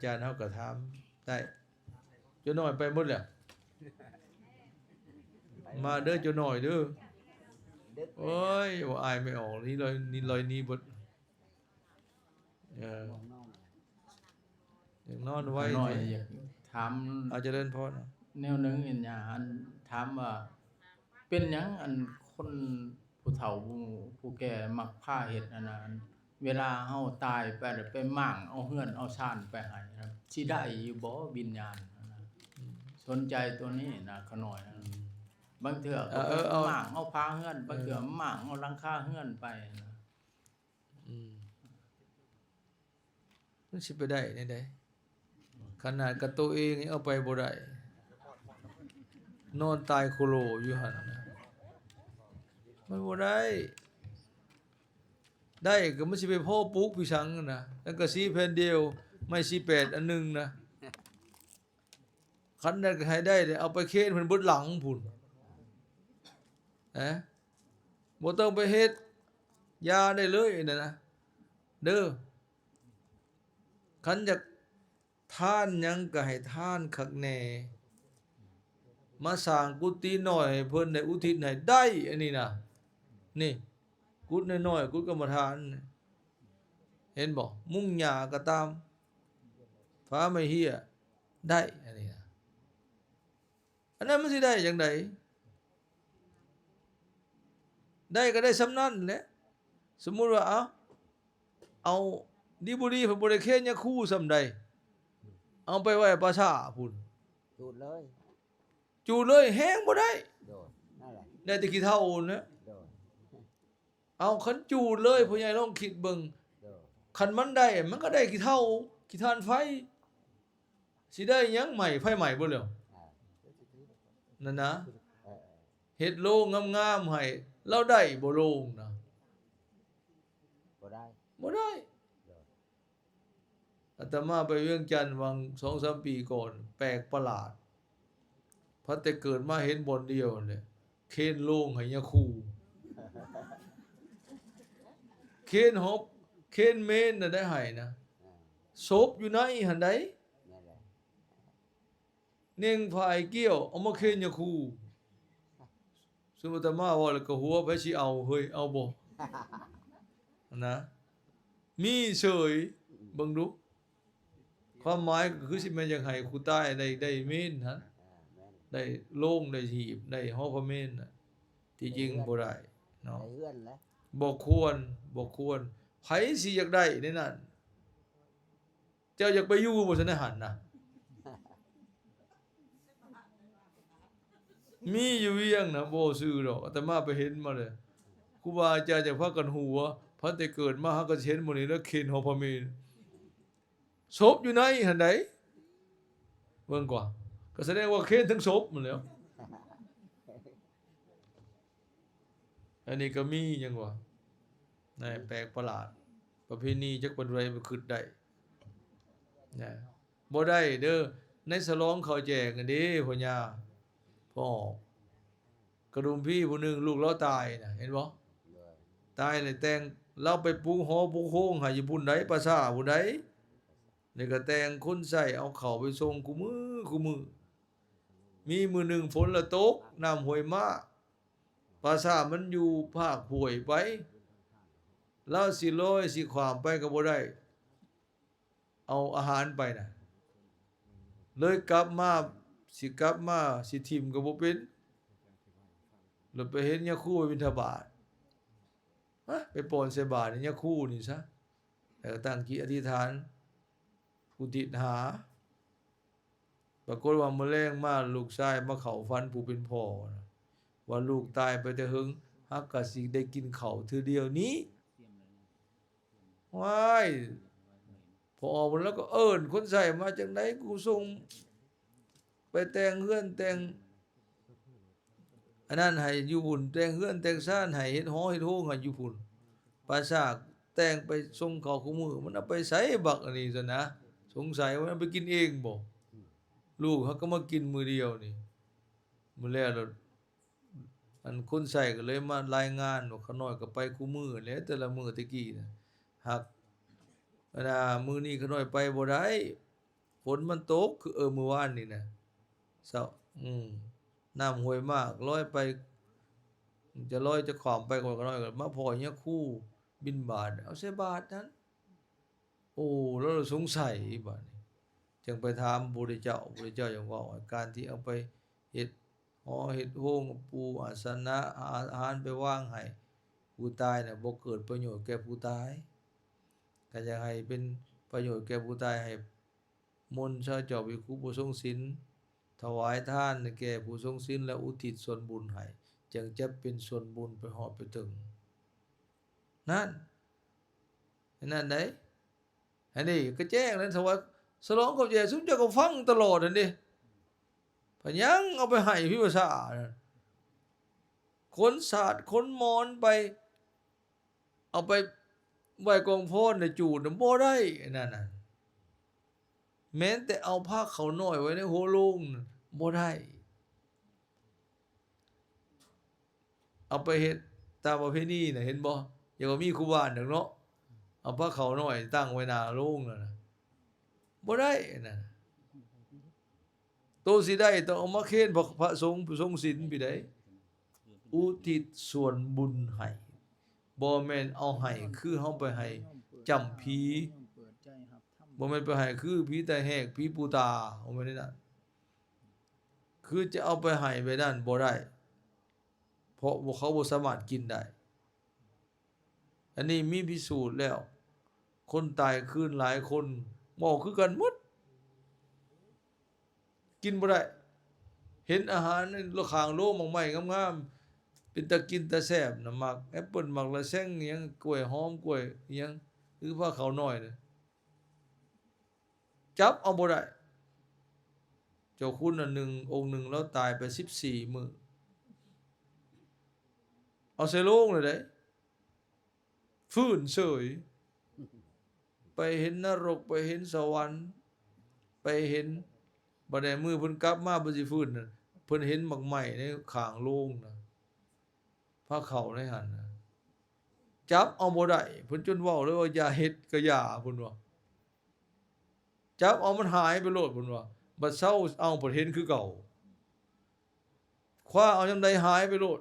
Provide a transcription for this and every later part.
จารย์เฮาก็ถามได้จุน้อยไปหมดแล้วมาเด้อจุน้อยเด้อโอ้ยบ่อายไม่ออกนี่ลอยนี่บดอย่างนอนไว้ น้อยอยากถาม อาจจะเล่นพอนะ แนวหนึงอันหยังอันถามว่าเป็นหยังอันคนผู้เฒ่าผู้แก่มักพาเฮ็ดอันนั้นเวลาเฮาตายไปแล้วไปหม่างเอาเฮือนเอาชานไปให้ครับสิได้อยู่บ่วิญญาณอันนั้นสนใจตัวนี้นะขน้อยนะบางเทื่อก็ไปหม่างเอาพาเฮือนบางเทื่อหม่างเอาหลังคาเฮือนไปนะ มันสิไปได้แน่ใดขนาดกับตัวเองยังเอาไปบ่ได้นอนตายโคโลอยู่หั่นนะมันบ่ได้ก็มันสิไปพ่อปลูกพี่สังนะแล้วก็สีแผ่นเดียวไม่สี8อันนึงนะคันนั้นก็ให้ได้เอาไปเค้นเพิ่นเบิดหลังพุ่นบ่ต้องไปเฮ็ดยาได้เลยนั่นนะเด้อคันอยากทานหยังก็ให้ทานคักแน่มาสร้างกุฏิน้อยให้เพิ่นได้อุทิศให้ได้อันนี้นะนี่กุฏิน้อยๆกุฏิกรรมฐานเห็นบ่มุ่งหญ้าก็ตามฟ้าไม่เหี้ยได้อันนี้นะอันนั้นมันสิได้จังไดได้ก็ได้สำนั้นแหละสมมุติว่าเอาดีบุรีเพิ่นบ่ได้เค้นยาคู่ซำใดเอาไปไว้ประชาพุ่นจูดเลยแฮงบ่ได้โดดนั่นแหละได้แต่ขี้เท่านะ โดดเอาคันจูดเลยพ่อใหญ่ลองคิดเบิ่ง โดด คันมันได้มันก็ได้ขี้เท่าขี้ทานไฟสิได้หยังใหม่ไฟใหม่บ่แล้วนั่นนะเฮ็ดโรงงามๆให้เราได้บ่โรงนะบ่ได้บ่ได้อาตมาไปเวียงจันทน์วัง 2-3 ปีก่อนแปลกประหลาดพอแต่เกิดมาเห็นบ่อนเดียวเลยเคนโรงให้ยาคูเคนหอบเคนเมนน่ะได้ให้นะศพอยู่ไหนหั่นใดนั่นแหละเน่งพายเกี้ยวเอามาเคนยาคูสมมุติอาตมาว่าแล้วก็หัวไปสิเอาเฮ้ยเอาบ่นะมีเฉยเบิ่งดูความหมายก็คือสิแม่นอยากให้ครูตายได้เมนฮะได้โล่งได้หีบได้ฮอพระเมนน่ะที่จริงบ่ได้เนาะ ได้เฮือนแล้ว บ่ควรไผสิอยากได้ในนั้นเจ้าอยากไปอยู่บ่ซั่นหั่นน่ะมีอยู่เวียงนะบ่ซื่อดอกอาตมาไปเห็นมาเลยครูบาอาจารย์จะพากันหัวพันแต่เกิดมาหาก็เห็นหมื้นี้แล้วเคนฮอพระเมนศพอยู่ไหนหั่นใดเบิ่งกว่าก็แสดงว่าเคนทั้งศพหมดแล้วอันนี้ก็มีหยังวะแปลกประหลาดประเพณีจักปานใดบ่คิดได้นะบ่ได้เด้อในฉลองเขาแจกอันนี้พ่อย่าพ่อกระดุมพี่ผู้หนึงลูกเราตายน่ะเห็นบ่ตายเลยแต่งเราไปปลูกหอปลูกโคงให้อยู่พุ่นใดประสาผู้ใดนี่ก็แต่งคนใส่เอาเข้าไปส่งกูมือมีมื้อหนึงฝนละตกน้ำห้วยมาปราสาทมันอยู่ภาคห้วยไปแล้วสิลอยสิขวามไปก็บ่ได้เอาอาหารไปน่ะเลยกลับมาสิทิมก็บ่เป็นแล้วไปเห็นยาคูบิณฑบาตไปปอนใส่บาตรยาคูนี่ซะแล้วก็ตั้งจิตอธิษฐานอุทิศหาปรากฏว่ามื้อแลงมาลูกชายมาเข้าฝันผู้เป็นพ่อนะว่าลูกตายไปแต่หึงฮักก็สิได้กินข้าวเทื่อเดียวนี้ว้ายพอออกมาแล้วก็เอิ้นคนใส่มาจังไดกูส่งไปแต่งเฮือนแต่งอันนั้นให้อยู่พุ่นแต่งเฮือนแต่งซ่านให้เฮ็ดหอเฮ็ดโฮงให้อยู่พุ่นปราสาทแต่งไปส่งเขาคู่มือมันเอาไปใส่บักอันนี้ซะนะสงสัยว่ามันไปกินเองบ่ลูกเขาก็มากินมื้อเดียวนี่มื้อแล้วอันคนใส่ก็เลยมารายงานว่าเขาน้อยก็ไปคู่มือแหละแต่ละมื้อตะกี้น่ะหักมื้อนี้เขาน้อยไปบ่ได้ ฝนมันตกคือเมื่อวานนี่นะเช้าน้ำห้วยมากลอยไปจะลอยจะขวามไปก่อนก็น้อยก็มาพอเฮียคู่บิณฑบาตเอาใส่บาตรนั้นโอ้แล้วเราสงสัยบัดนี้จึงไปถามพระพุทธเจ้าพระพุทธเจ้ายังว่าการที่เอาไปเฮ็ดหอเฮ็ดโรงปูอาสนะอาหารไปวางให้ผู้ตายน่ะบ่เกิดประโยชน์แก่ผู้ตายก็อยากให้เป็นประโยชน์แก่ผู้ตายให้มนต์ชาวเจ้าภิกขุผู้ทรงศีลถวายทานแก่ผู้ทรงศีลและอุทิศส่วนบุญให้จึงจะเป็นส่วนบุญไปฮอดไปถึงนั่นได้อันนี้ก็แจ้งแล้วสว่าฉลองกับแย่ซุมเจ้าก็ฟังตลอดนั่นดิพะยังเอาไปให้พิภาษาคนศาสตร์คนมอนไปเอาไปไว้กองโพนในจูดบ่ได้นั่นน่ะแม้แต่เอาผ้าเขาวน้อยไว้ในโหโลงบ่ได้เอาไปเฮ็ดตามประเพณีน่ะเห็นบ่อย่าว่ามีครูบาจังเนาะเอาผ้าเขาวน้อยตั้งไว้หน้าโรงนั่นน่ะบ่ได้นั่นโตสิได้ต้องเอามาเค้นพระสงฆ์ผู้ทรงศีลพี่ได้อุทิศส่วนบุญให้บ่แม่นเอาให้คือเฮาไปให้จำผีบ่แม่นไปให้คือผีตาแหกผีปูตาบ่แม่นนั่นคือจะเอาไปให้ไปนั่นบ่ได้เพราะเขาบ่สามารถกินได้อันนี้มีพิสูจน์แล้วคนตายคืนหลายคนเมาคือกันหมดกินบ่ได้เห็นอาหารในข้างโลกใหม่ๆงามๆเป็นตะกินตะแซ่บน่ะมักแอปเปิ้ลมักละแซงอิหยังกล้วยหอมกล้วยอิหยังหรือว่าข้าวน้อยน่ะจับเอาบ่ได้เจ้าคุณอันหนึ่งองค์หนึ่งแล้วตายไป14มื้อเอาใส่โลงเลยได้ฟื้นเฉยไปเห็นนรกไปเห็นสวรรค์ไปเห็นบัดใดมือเพิ่นกลับมาเพิ่นสิฟื้นน่ะเพิ่นเห็นหมักไหม้ในข้างโลงน่ะพระเขาในหั่นน่ะจับเอาบ่ได้เพิ่นจนเว้าเลยว่าอย่าเฮ็ดก็อย่าเพิ่นว่าจับเอามันหายไปโลดเพิ่นว่าบัดเช้าเอาเพิ่นเห็นคือเก่าคว้าเอายามใดหายไปโลด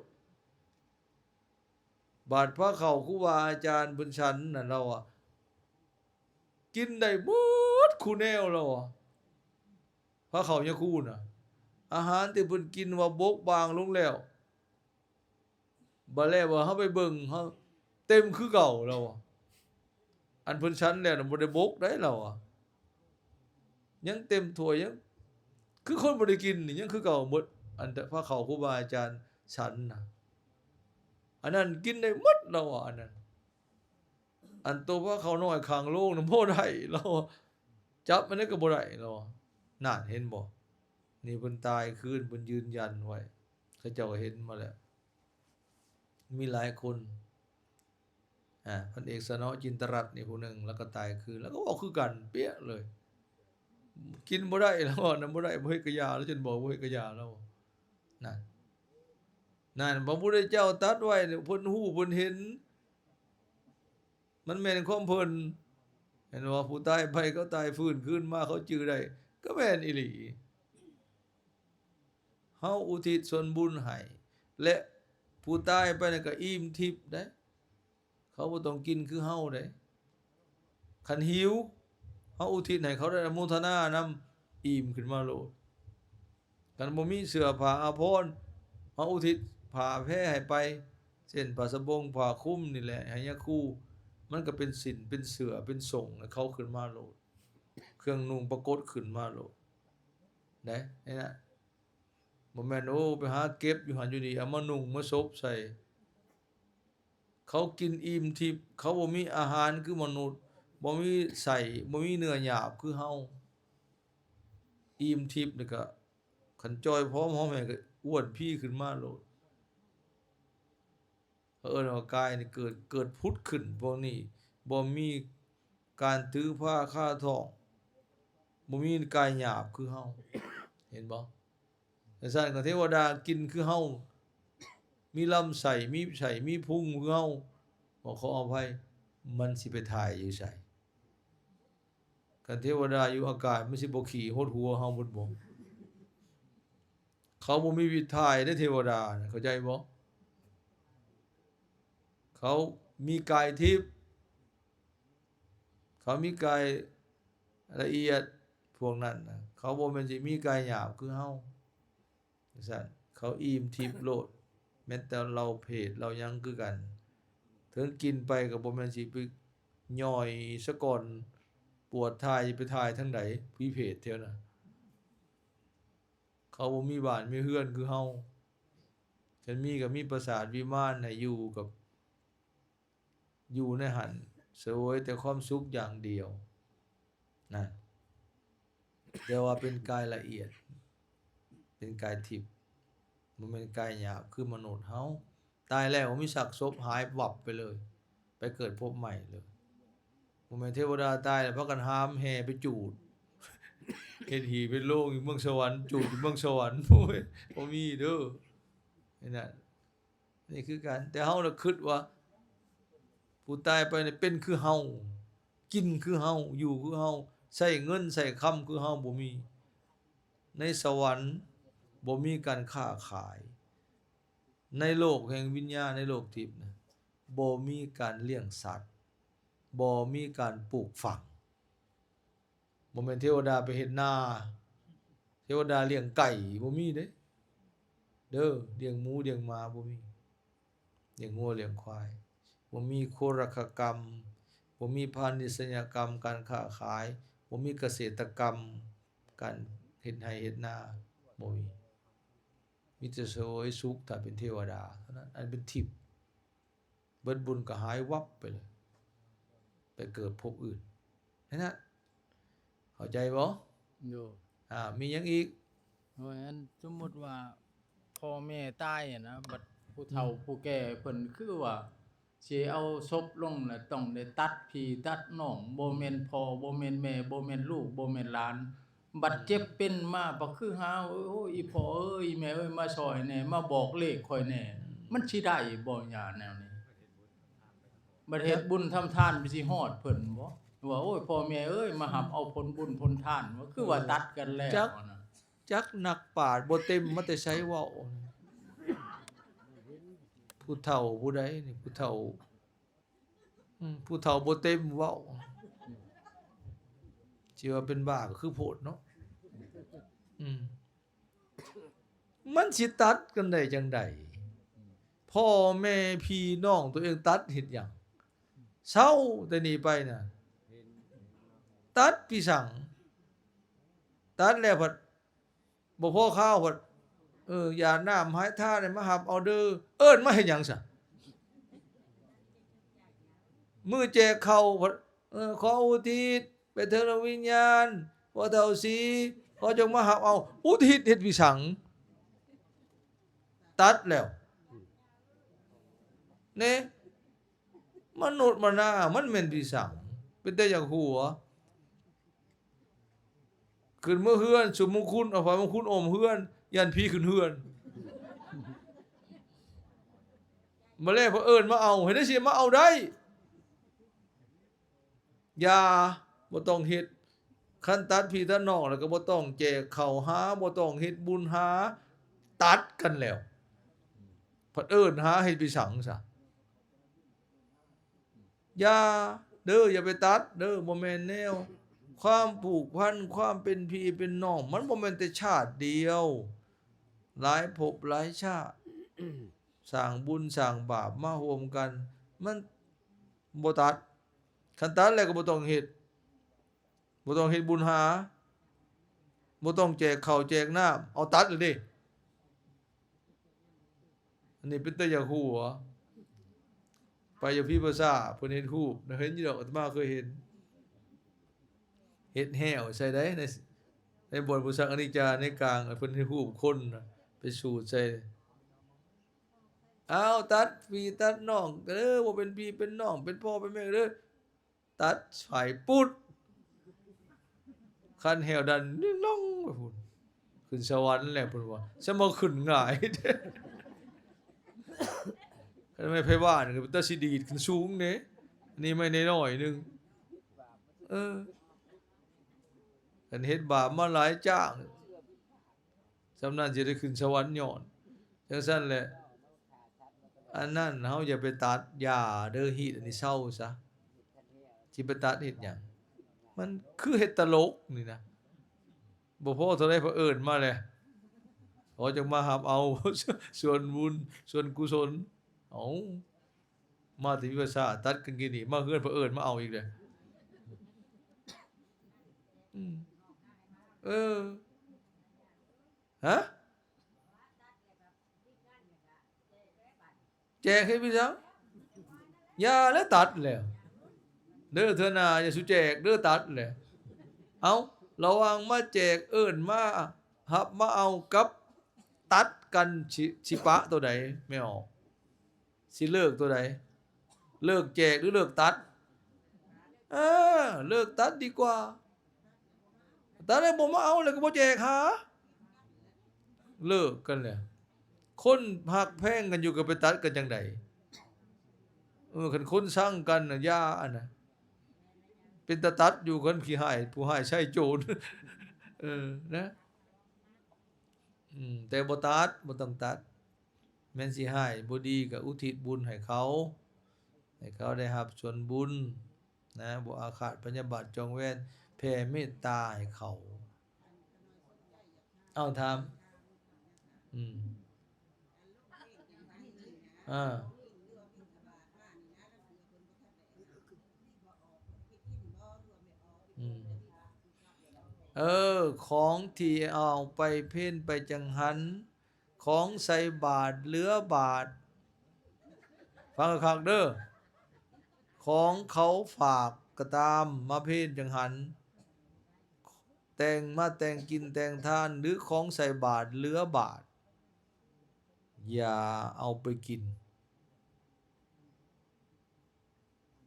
บาดพระเขาครูบาอาจารย์เพิ่นฉันน่ะเราอ่ะกินได้หมดคูแนวเราอ่ะพระเขายะคู่น่ะอาหารที่เพิ่นกินว่าบกบางลงแล้วบ่แล้วว่าเฮาไปเบิ่งเฮาเต็มคือเก่าเราอ่ะอันเพิ่นฉันแล้วน่ะบ่ได้บกได้เราอ่ะยังเต็มถ้วยยังคือคนบ่ได้กินนี่ยังคือเก่าหมดอันพระเขาครูบาอาจารย์ฉันน่ะอันนั้นกินได้หมดเราอ่ะอันนั้นอันตัวพระเขาน้อยข้างโลกน่ะบ่ได้เราจับมันได้ก็บ่ได้เรานั่นเห็นบ่นี่เพิ่นตายคืนเพิ่นยืนยันไว้เขาเจ้าเห็นมาแล้วมีหลายคนพันเอกสนอจินตรัตน์นี่ผู้หนึงแล้วก็ตายคืนแล้วก็บอกคือกันเปี้ยเลยกินบ่ได้แล้วนำบ่ได้บ่เฮ็ดกะยาแล้วจนบอกบ่เฮ็ดกะยาแล้วนั่นพระพุทธเจ้าตรัสไว้เพิ่นฮู้เพิ่นเห็นมันแม่นความเพิ่นเห็นว่าผู้ตายไปเขาตายฟื้นคืนมาเขาจื้อได้ก็แม่นอีหลีเฮาอุทิศส่วนบุญให้และผู้ตายไปนั่นก็อิ่มทิพย์ได้เขาบ่ต้องกินคือเฮาได้คันหิวเฮาอุทิศให้เขาได้อนุโมทนานำอิ่มขึ้นมาโลดคันบ่มีเสื้อผ้าอาภรณ์เฮาอุทิศผ้าแพรให้ไปเช่นผ้าสบงผ้าคลุมนี่แหละให้ยะคู่มันก็เป็นศีลเป็นเสื้อเป็นสงฆ์ให้เขาขึ้นมาโลดเครื่องนุ่งปรากฏขึ้นมาโลดได้นี่นะบ่แม่นโอ้ไปหาเก็บอยู่หันอยู่นี่เอามานุ่งมาซบใส่เขากินอิ่มทิพย์เขาบ่มีอาหารคือมนุษย์บ่มีไส้บ่มีเนื้อหยาบคือเฮาอิ่มทิพย์นี่ก็คันจ้อยพร้อมเฮาแม่ก็อ้วนพี่ขึ้นมาโลดว่ากายนี่เกิดพุทธขึ้นพวกนี้บ่มีการถือผ้าคาท้องบ่มีกายหยาบคือเฮาเห็นบ่แต่ซั่นก็เทวดากินคือเฮามีลำไส้มีไส้มีพุงคือเฮาขออภัยมันสิไปถ่ายอยู่ไสก็ คันเทวดาอยู่อากาศมันสิบ่ขี่โหดหัวเฮาหมดบ่เขาบ่มีวิถีได้เทวดาน่ะเข้าใจบ่เขามีกายทิพย์เขามีกายละเอียดพวกนั้นน่ะเขาบ่แม่นสิมีกายหยาบคือเฮาจังซั่นเขาอิ่มทิพย์โลดแม้แต่เราเพศเรายังคือกันถึงกินไปก็บ่แม่นสิไปย่อยซะก่อนปวดทายไปทายทางใดพิเพศเท่านั้นเขาบ่มีบ้านมีเรือนคือเฮาฉันมีก็มีปราสาทวิมานให้อยู่ในหันเสวยแต่ความสุขอย่างเดียวนั่นแต่ว่าเป็นกายละเอียดเป็นกายทิพย์บ่แม่นกายหยาบคือมนุษย์เฮาตายแล้วมีสักศพหายวับไปเลยไปเกิดภพใหม่เลยบ่แม่นเทวดาตายแล้วพากันหามแห่ไปจูดเฮ็ดหีเป็นโลกอยู่เมืองสวรรค์จูดอยู่เมืองสวรรค์โอ้ยบ่มีเด้อนั่นนี่คือกันแต่เฮาน่ะคิดว่าผู้ตายไปนี่เป็นคือเฮากินคือเฮาอยู่คือเฮาใช้เงินใช้คำคือเฮาบ่มีในสวรรค์บ่มีการค้าขายในโลกแห่งวิญญาณในโลกทิพย์นะบ่มีการเลี้ยงสัตว์บ่มีการปลูกฝังบ่แม่นเทวดาไปเฮ็ดนาเทวดาเลี้ยงไก่บ่มีเด้เด้อเลี้ยงหมูเลี้ยงหมาบ่มีเลี้ยงงัวเลี้ยงควายบ่มีโครคกรรมบ่มีพาณิชยกรรมการค้าขายบ่มีเกษตรกรรมการเฮ็ดไร่เฮ็ดนาบ่มีแต่เสวยสุขถ้าเป็นเทวดาเท่านั้นอันเป็นทิพย์เบิดบุญก็หายวับไปเลยไปเกิดภพอื่นนั่นน่ะเข้าใจบ่ อยู่ มีหยังอีก เพราะฉะนั้นสมมุติว่าพ่อแม่ตายอะนะบัดผู้เฒ่าผู้แก่เพิ่นคือว่าสิเอาศพลงน่ะต้องได้ตัดพี่ตัดน้องบ่แม่นพ่อบ่แม่นแม่บ่แม่นลูกบ่แม่นหลานบัดเจ็บเป็นมาบ่คือหาโอ้ยอีพ่อเอ้ยอีแม่เอ้ยมาช่วยแหน่มาบอกเลขข่อยแหน่มันสิได้บ่หยังแนวนี้บัดเฮ็ดบุญทำทานไปสิฮอดเพิ่นบ่ว่าโอ้ยพ่อแม่เอ้ยมารับเอาผลบุญผลทานว่าคือว่าตัดกันแล้วนะ จักนักปราชญ์บ่เต็มมาแต่ไสเว้าผู้เฒ่าผู้ใดนี่ผู้เฒ่าผู้เฒ่าบ่เต็มเว้าสิว่าเป็นบ้าก็คือโพดเนาะมันสิตัดกันได้จังไดพ่อแม่พี่น้องตัวเองตัดเฮ็ดหยังเซาแต่นี้ไปน่ะตัดพี่สังตัดแล้วพัดบ่พอข้าวพัดอย่าน้ำหายท่าเนี่ยมาหับเอาเด้อเอิ้นมาเฮ็ดหยังซะมือแจกข้าวพัดขออุทิศไปเถิดวิญญาณพ่อเฒ่าสีขอจงมาหับเอาอุทิศเฮ็ดพี่สังตัดแล้วเน่มนุษย์มันน่ะมันแม่นพี่สังเป็นแต่อย่างหัวขึ้นเมื่อเฮือนสมมุคุณเอาไฟมงคุณอมเฮือนยันพี่ขึ้นเฮือนมาแล้วพอเอิ้นมาเอาเห็นได้สิมาเอาได้อย่าบ่ต้องเฮ็ดคันตัดพี่ตัดน้องแล้วก็บ่ต้องแจกข้าวหาบ่ต้องเฮ็ดบุญหาตัดกันแล้วพอเอิ้นหาให้ไปสังซะอย่าเด้ออย่าไปตัดเด้อบ่แม่นแนวความผูกพันความเป็นพี่เป็นน้องมันบ่แม่นแต่ชาติเดียวหลายภพหลายชาติสร้างบุญสร้างบาปมาร่วมกันมันบ่ตัดคันตัดแล้วก็บ่ต้องเฮ็ดบ่ต้องเฮ็ดบุญหาบ่ต้องแจกข้าวแจกน้ำเอาตัดเลยดิอันนี้เป็นตะอยากฮู้เหรอไปอยู่พี่ภาษาเพิ่นเห็นรูปเห็นอยู่ดอกอาตมาเคยเห็นเฮ็ดแห้วใส่ได้ในบทพุทธอนิจจาในกลางเพิ่นให้รูปคนไปสูตรใส่เอาตัดพี่ตัดน้องเด้อบ่เป็นพี่เป็นน้องเป็นพ่อเป็นแม่เด้อตัดไฟปุ๊ดคันแหวดันนิ่งน้องไปพุ่นขึ้นสวรรค์แล้วเพิ่นว่าซะมาขึ้นง่ายคันไม่ไผบ้านก็เป็นตาสิดีดขึ้นสูงเด้นี่ไม่น้อยๆนึง คันเฮ็ดบาปมาหลายจ้างสำนั้นสิได้ขึ้นสวรรค์ย้อนจังซั่นแหละอันนั้นเฮาอย่าไปตัดหญ้าเด้อฮีตอันนี้เศร้าซะสิไปตัดเฮ็ดหยังมันคือเฮ็ดตลกนี่นะบ่พอเท่าใดเพิ่นเอิ้นมาแหละขอจงมารับเอา ส่วนบุญส่วนกุศลเอ้ามาถึงภาษาตัดกันกินนี่มาเฮือนเพิ่นเอิ้นมาเอาอีกเด้ออืมเออฮะแจกให้พี่ซังอย่าแล้วตัดแล้วเด้อเถอะนาอย่าสุแจกเด้อตัดแล้วเอาระวังมาแจกเอิ้นมารับมาเอากับตัดกันสิปะตัวใดไม่ออกสิเลิกตัวใดเลิกแจกหรือเลิกตัดเออเลิกตัดดีกว่าตัดแล้วบ่มาเอาแล้วก็บ่แจกหาเลิกกันแล้วคนหักแพงกันอยู่ก็ไปตัดกันจังไดคันคนสร้างกันน่ะยาอันน่ะเป็นตาตัดอยู่คนขี้หายผู้หายใช่โจร นะแต่บ่ตัดบ่ต้องตัดแม่นสิหายบ่ดีก็อุทิศบุญให้เขาได้รับส่วนบุญนะบ่อาฆาตพยาบาทจองเวรแผ่เมตตาให้เขาเอาถามอ่าของที่เอาไปเพ่นไปจังหันของใส่บาทเหลือบาทฟังคักเด้อของเขาฝากก็ตามมาเพ่นจังหันแต่งมาแต่งกินแต่งทานหรือของใส่บาทเหลือบาทอย่าเอาไปกิน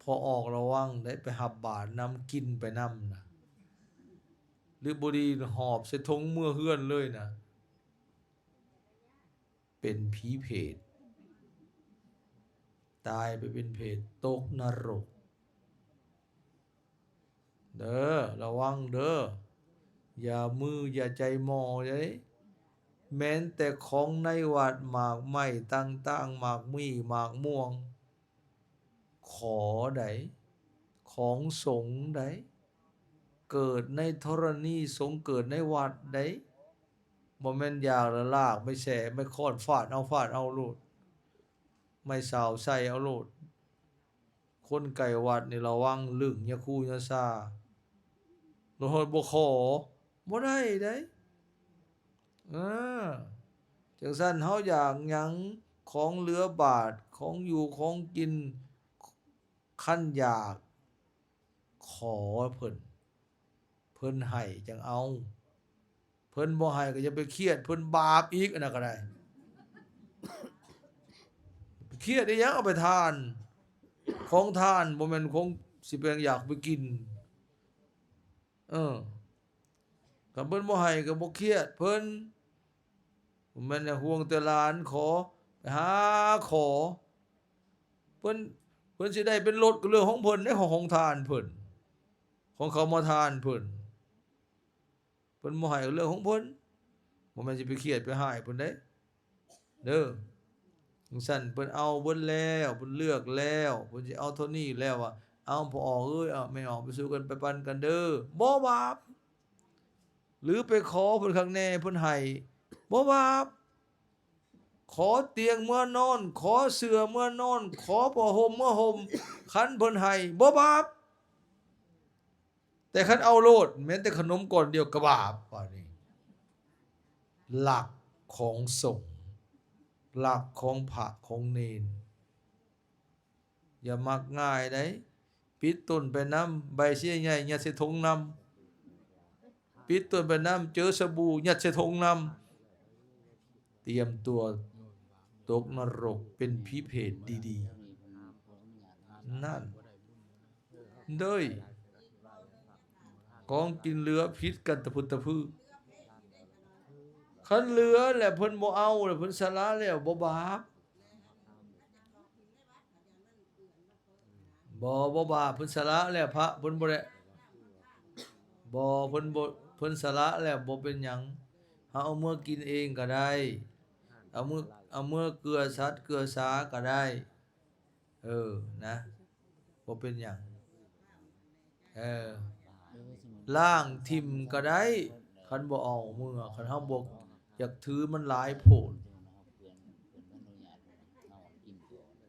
พอออกระวังได้ไปหับบาทนำกินไปนำนะหรือบดีหอบใส่ทงเมื่อเฮือนเลยนะเป็นผีเพศตายไปเป็นเพศตกนรกเด้อระวังเด้ออย่ามืออย่าใจหมอเลยแม้นแต่ของในวัดหมากไม้ต่างๆหมากมีหมากม่วงขอใดของสงฆ์ใดเกิดในธรณีสงฆ์เกิดในวัดใดบ่แม่นอยากละลากไม่แสไม่ค้อนฟาดเอาโลดไม่สาวใส่เอาโลดคนไก่วัดนี่ระวังลึงยะคูยะซาโลดบ่ขอบ่ได้เด้จังซั่นเฮาอยากหยังของเหลือบาทของอยู่ของกินคันอยากขอเพิ่นให้จังเอาเพิ่นบ่ให้ก็อย่าไปเครียดเพิ่นบาปอีกอันนั้นก็ได้เครียดอีหยังเอาไปทานของทานบ่แม่นของสิไปอยากไปกินก็เพิ่นบ่ให้ก็บ่เครียดเพิ่นบ่แม่นห่วงแต่หลานขอไปหาขอเพิ่นสิได้เป็นรถก็เรื่องของเพิ่นในของทานเพิ่นของเขามาทานเพิ่นบ่ให้ก็เรื่องของเพิ่นบ่แม่นสิไปเครียดไปหายเพิ่นเด้เด้อจังซั่นเพิ่นเอาเบิดแล้วเพิ่นเลือกแล้วเพิ่นสิเอาเท่านี้แล้วอ่ะเอาพอออกเอ้ยเอาไม่ออกไปสู้กันไปปันกันเด้อบ่บาปหรือไปขอเพิ่นข้างแน่เพิ่นให้บ่บาปขอเตียงเมื่อนอนขอเสื่อเมื่อนอนขอผ้าห่มเมื่อห่มคันเพิ่นให้บ่บาปแต่คันเอาโลดแม้แต่ขนมก่อนเดียวก็บาปว่านี่หลักของสงฆ์หลักของพระของเนรอย่ามักง่ายได้ปิดต้นไปน้ำใบเสียใหญ่ยัดใส่ถุงน้ำปิดต้นไปน้ำเจอสบู่ยัดใส่ถุงน้ำเตรียมตัวตกนรกเป็นผีเพศดีๆนั่นเด้ยของกินเหลือพิษกันตะพุตตะพือคันเหลือแหละเพิ่นบ่เอาแล้วเพิ่นสละแล้วบ่บาปบ่บาปเพิ่นสละแล้วพระเพิ่นบ่ได้บ่เพิ่น พิ่นสละแล้วบ่เป็นหยังเฮาเอาเมื่อกินเองก็ได้เอาเมื่อเกลือสัตว์เกลือสาก็ได้นะบ่เป็นหยังเออล้างทิ่มก็ได้คันบ่เอาเมื่อคันเฮาบ่อยากถือมันหลายโพด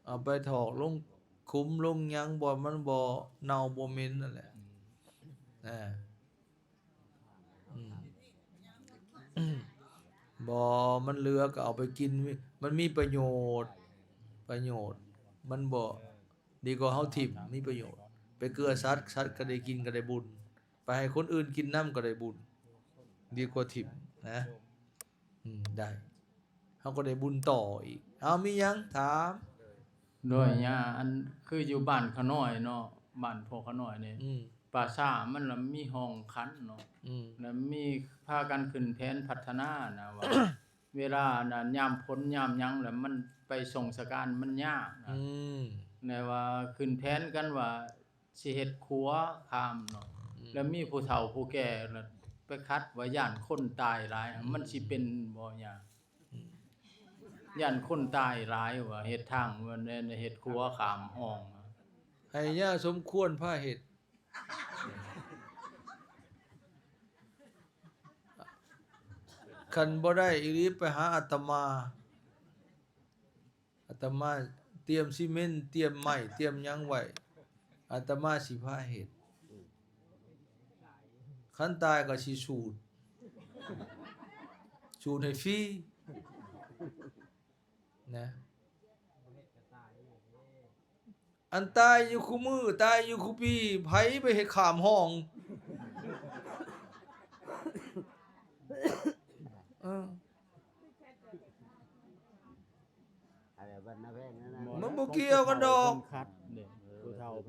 เอาไปถอกลงคุมลงหยังบ่มันบ่เน่าบ่เหม็นนั่นแหละบ่มันเหลือก็เอาไปกินมันมีประโยชน์มันบ่ดีกว่าเฮาถิ่มมีประโยชน์ไปเกลือสัตว์ก็ได้กินก็ได้บุญไปให้คนอื่นกินน้ำก็ได้บุญดีกว่าถิ่มนะได้เฮาก็ได้บุญต่ออีกเอามีหยังถามโดยย่าอันคืออยู่บ้านเขาน้อยเนาะบ้านพ่อเขาน้อยนี่ปราสาทมันละมีห้องคันเนาะแล้วมีพากันขึ้นแผนพัฒนานะว่า เวลาน่ะยามพ้นยามหยังแล้วมันไปส่งสการมันยากนะในว่าขึ้นแผนกันว่าสิเฮ็ดครัวข้ามเนาะแล้วมีผู้เฒ่าผู้แก่แล้วไปคัดว่าย่านคนตายหลายมันสิเป็นบ่ย่าย่านคนตายหลายว่าเฮ็ดทางว่าเฮ็ดครัวข้ามห้องให้ย่าสมควรพาเฮ็ดคันบ่ได้อีหลีไปหาอาตมาเตรียมซีเมนต์เตรียมไม้เตรียมหยังไว้อาตมาสิพาเฮ็ดคันตายก็สิสูดให้ฟรีนะอันตายอยู่คู่มือตายอยู่คู่ปีไผไปเฮ็ดข้ามห้องมันบ่เกี่ยวกันดอก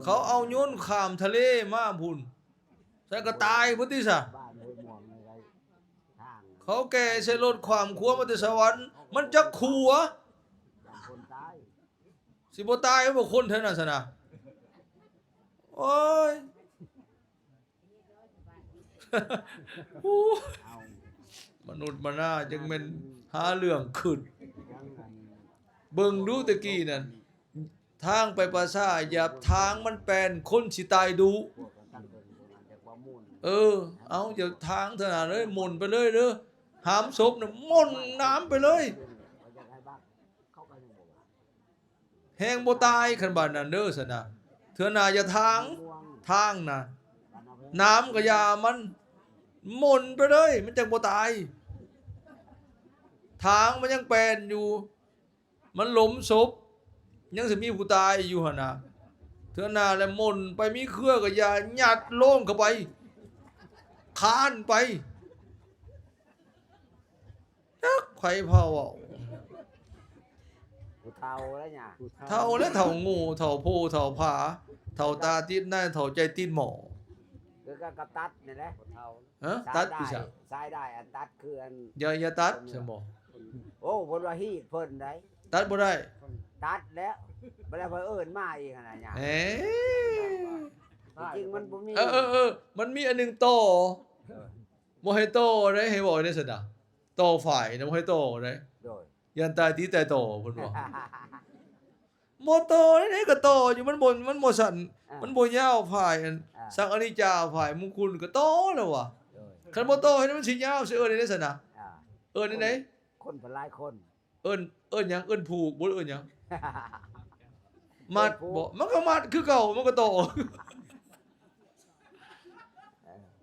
เขาเอาโยนข้ามทะเลมาพุ่นใส่ก็ตายพุ่นติซะเขาแก่ใส่รถความขัวมาแต่สวรรค์มันจักขัวสิบ่ตายบ่คนเท่านั้นซะนะโอ้ย มนุษย์มนาจังแม่นหาเรื่องขึ้นเบิ่งดูตะกี้นั่นทางไปปราสาทหยับทางมันแปลนคนสิตายดูเอาอย่าทางเท่านั้นเลยหมุนไปเลยเด้อหามศพน่ะหม่นน้ำไปเลยแห้งบ่ตายคันบาดนั้นเด้อซั่นน่ะเถื่อหน้าอย่าทางน่ะน้ำก็อย่ามันหม่นไปเลยมันจังบ่ตายทางมันยังแปลนอยู่มันหลมศพยังสิมีผู้ตายอยู่หั่นน่ะเถื่อหน้าแล้วหม่นไปมีเครือก็อย่ายัดโลงเข้าไปคานไปนักไผเผาเอาเฒ่าแล้วเนี่ยเฒ่าแล้วเฒ่าโง่เฒ่าโพเฒ่าผาเฒ่าตาติดหน้าเฒ่าใจติดหมอคือก็กับตัดนี่แหละเฒ่าตัดอีซะซ้ายได้อันตัดคืออันอย่าตัดซั่นบ่โอ้เพิ่นว่าฮีดเพิ่นได้ตัดบ่ได้ตัดแล้วบ่ได้เพิ่นเอิ้นมาอีกหั่นน่ะหยังจริงมันบ่มีมันมีอันนึงต่อบ่ให้ต่อได้ให้บอกได้ซั่นน่ะต่อฝ่ายนะบ่ให้ต่อได้โดยยันตายตีตายต่อเพิ่นว่าบ่ต่อได้ก็ต่ออยู่มันบ่สั่นมันบ่ยาวฝ่ายอันสังอนิจจาฝ่ายมงคลก็ต่อแล้วว่ะคันบ่ต่อให้มันสิยาวสิได้ซั่นน่ะได้ไหนคนเป็นหลายคนหยังผูกบ่หยังมัดบ่มันก็มัดคือเก่ามันก็ต่อ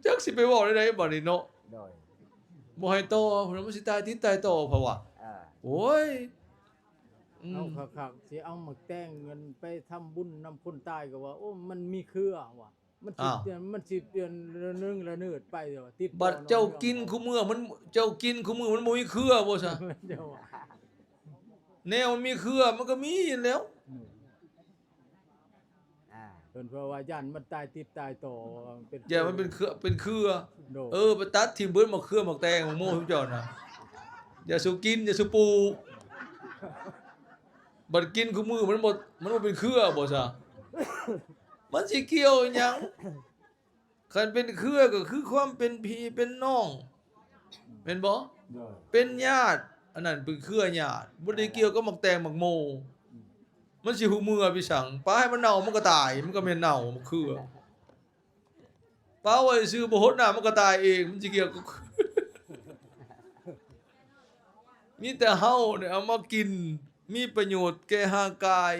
จักสิไปเว้าได้บัดนี้เนาะบ่ให้ต่อเพิ่นมันสิตายติดตายต่อเพราะว่าโอ้ยเอาคักๆสิเอามาแต่งเงินไปทำบุญนำคนตายก็ว่าโอ้มันมีเครือว่ะมันสิเดือนนึงละเนิดไปเด้อติดบัดเจ้ากินคู่มื้อมันบ่มีเครือบ่ซะแนวมันมีเครือมันก็มีแล้วเพิ่นเพราะว่าย่านมันตายติดตายต่อเป็นมันเป็นเครือไปตัดทิ่มเบิดมาเครือมาแตงมาโม่ทุกจอน่ะอย่าสุกินอย่าสุปูบัดกินคู่มื้อมันบ่เป็นเครือบ่ซะมันสิเกี่ยวหยัง คันเป็นเครือก็คือความเป็นพี่เป็นน้องแม่นบ่ โดย เป็นญาติอันนั้นเป็นเครือญาติบ่ได้เกี่ยวกับหมักแตงหมักโมมันสิหูมือพี่สังปลาให้มันเน่ามันก็ตายมันก็แม่นเน่ามันเครือปลาไว้ซื้อบ่ฮดน้ามันก็ตายเองมันสิเกี่ยวกับ มีแต่เฮาเนี่ยเอามากินมีประโยชน์แก่ร่างกาย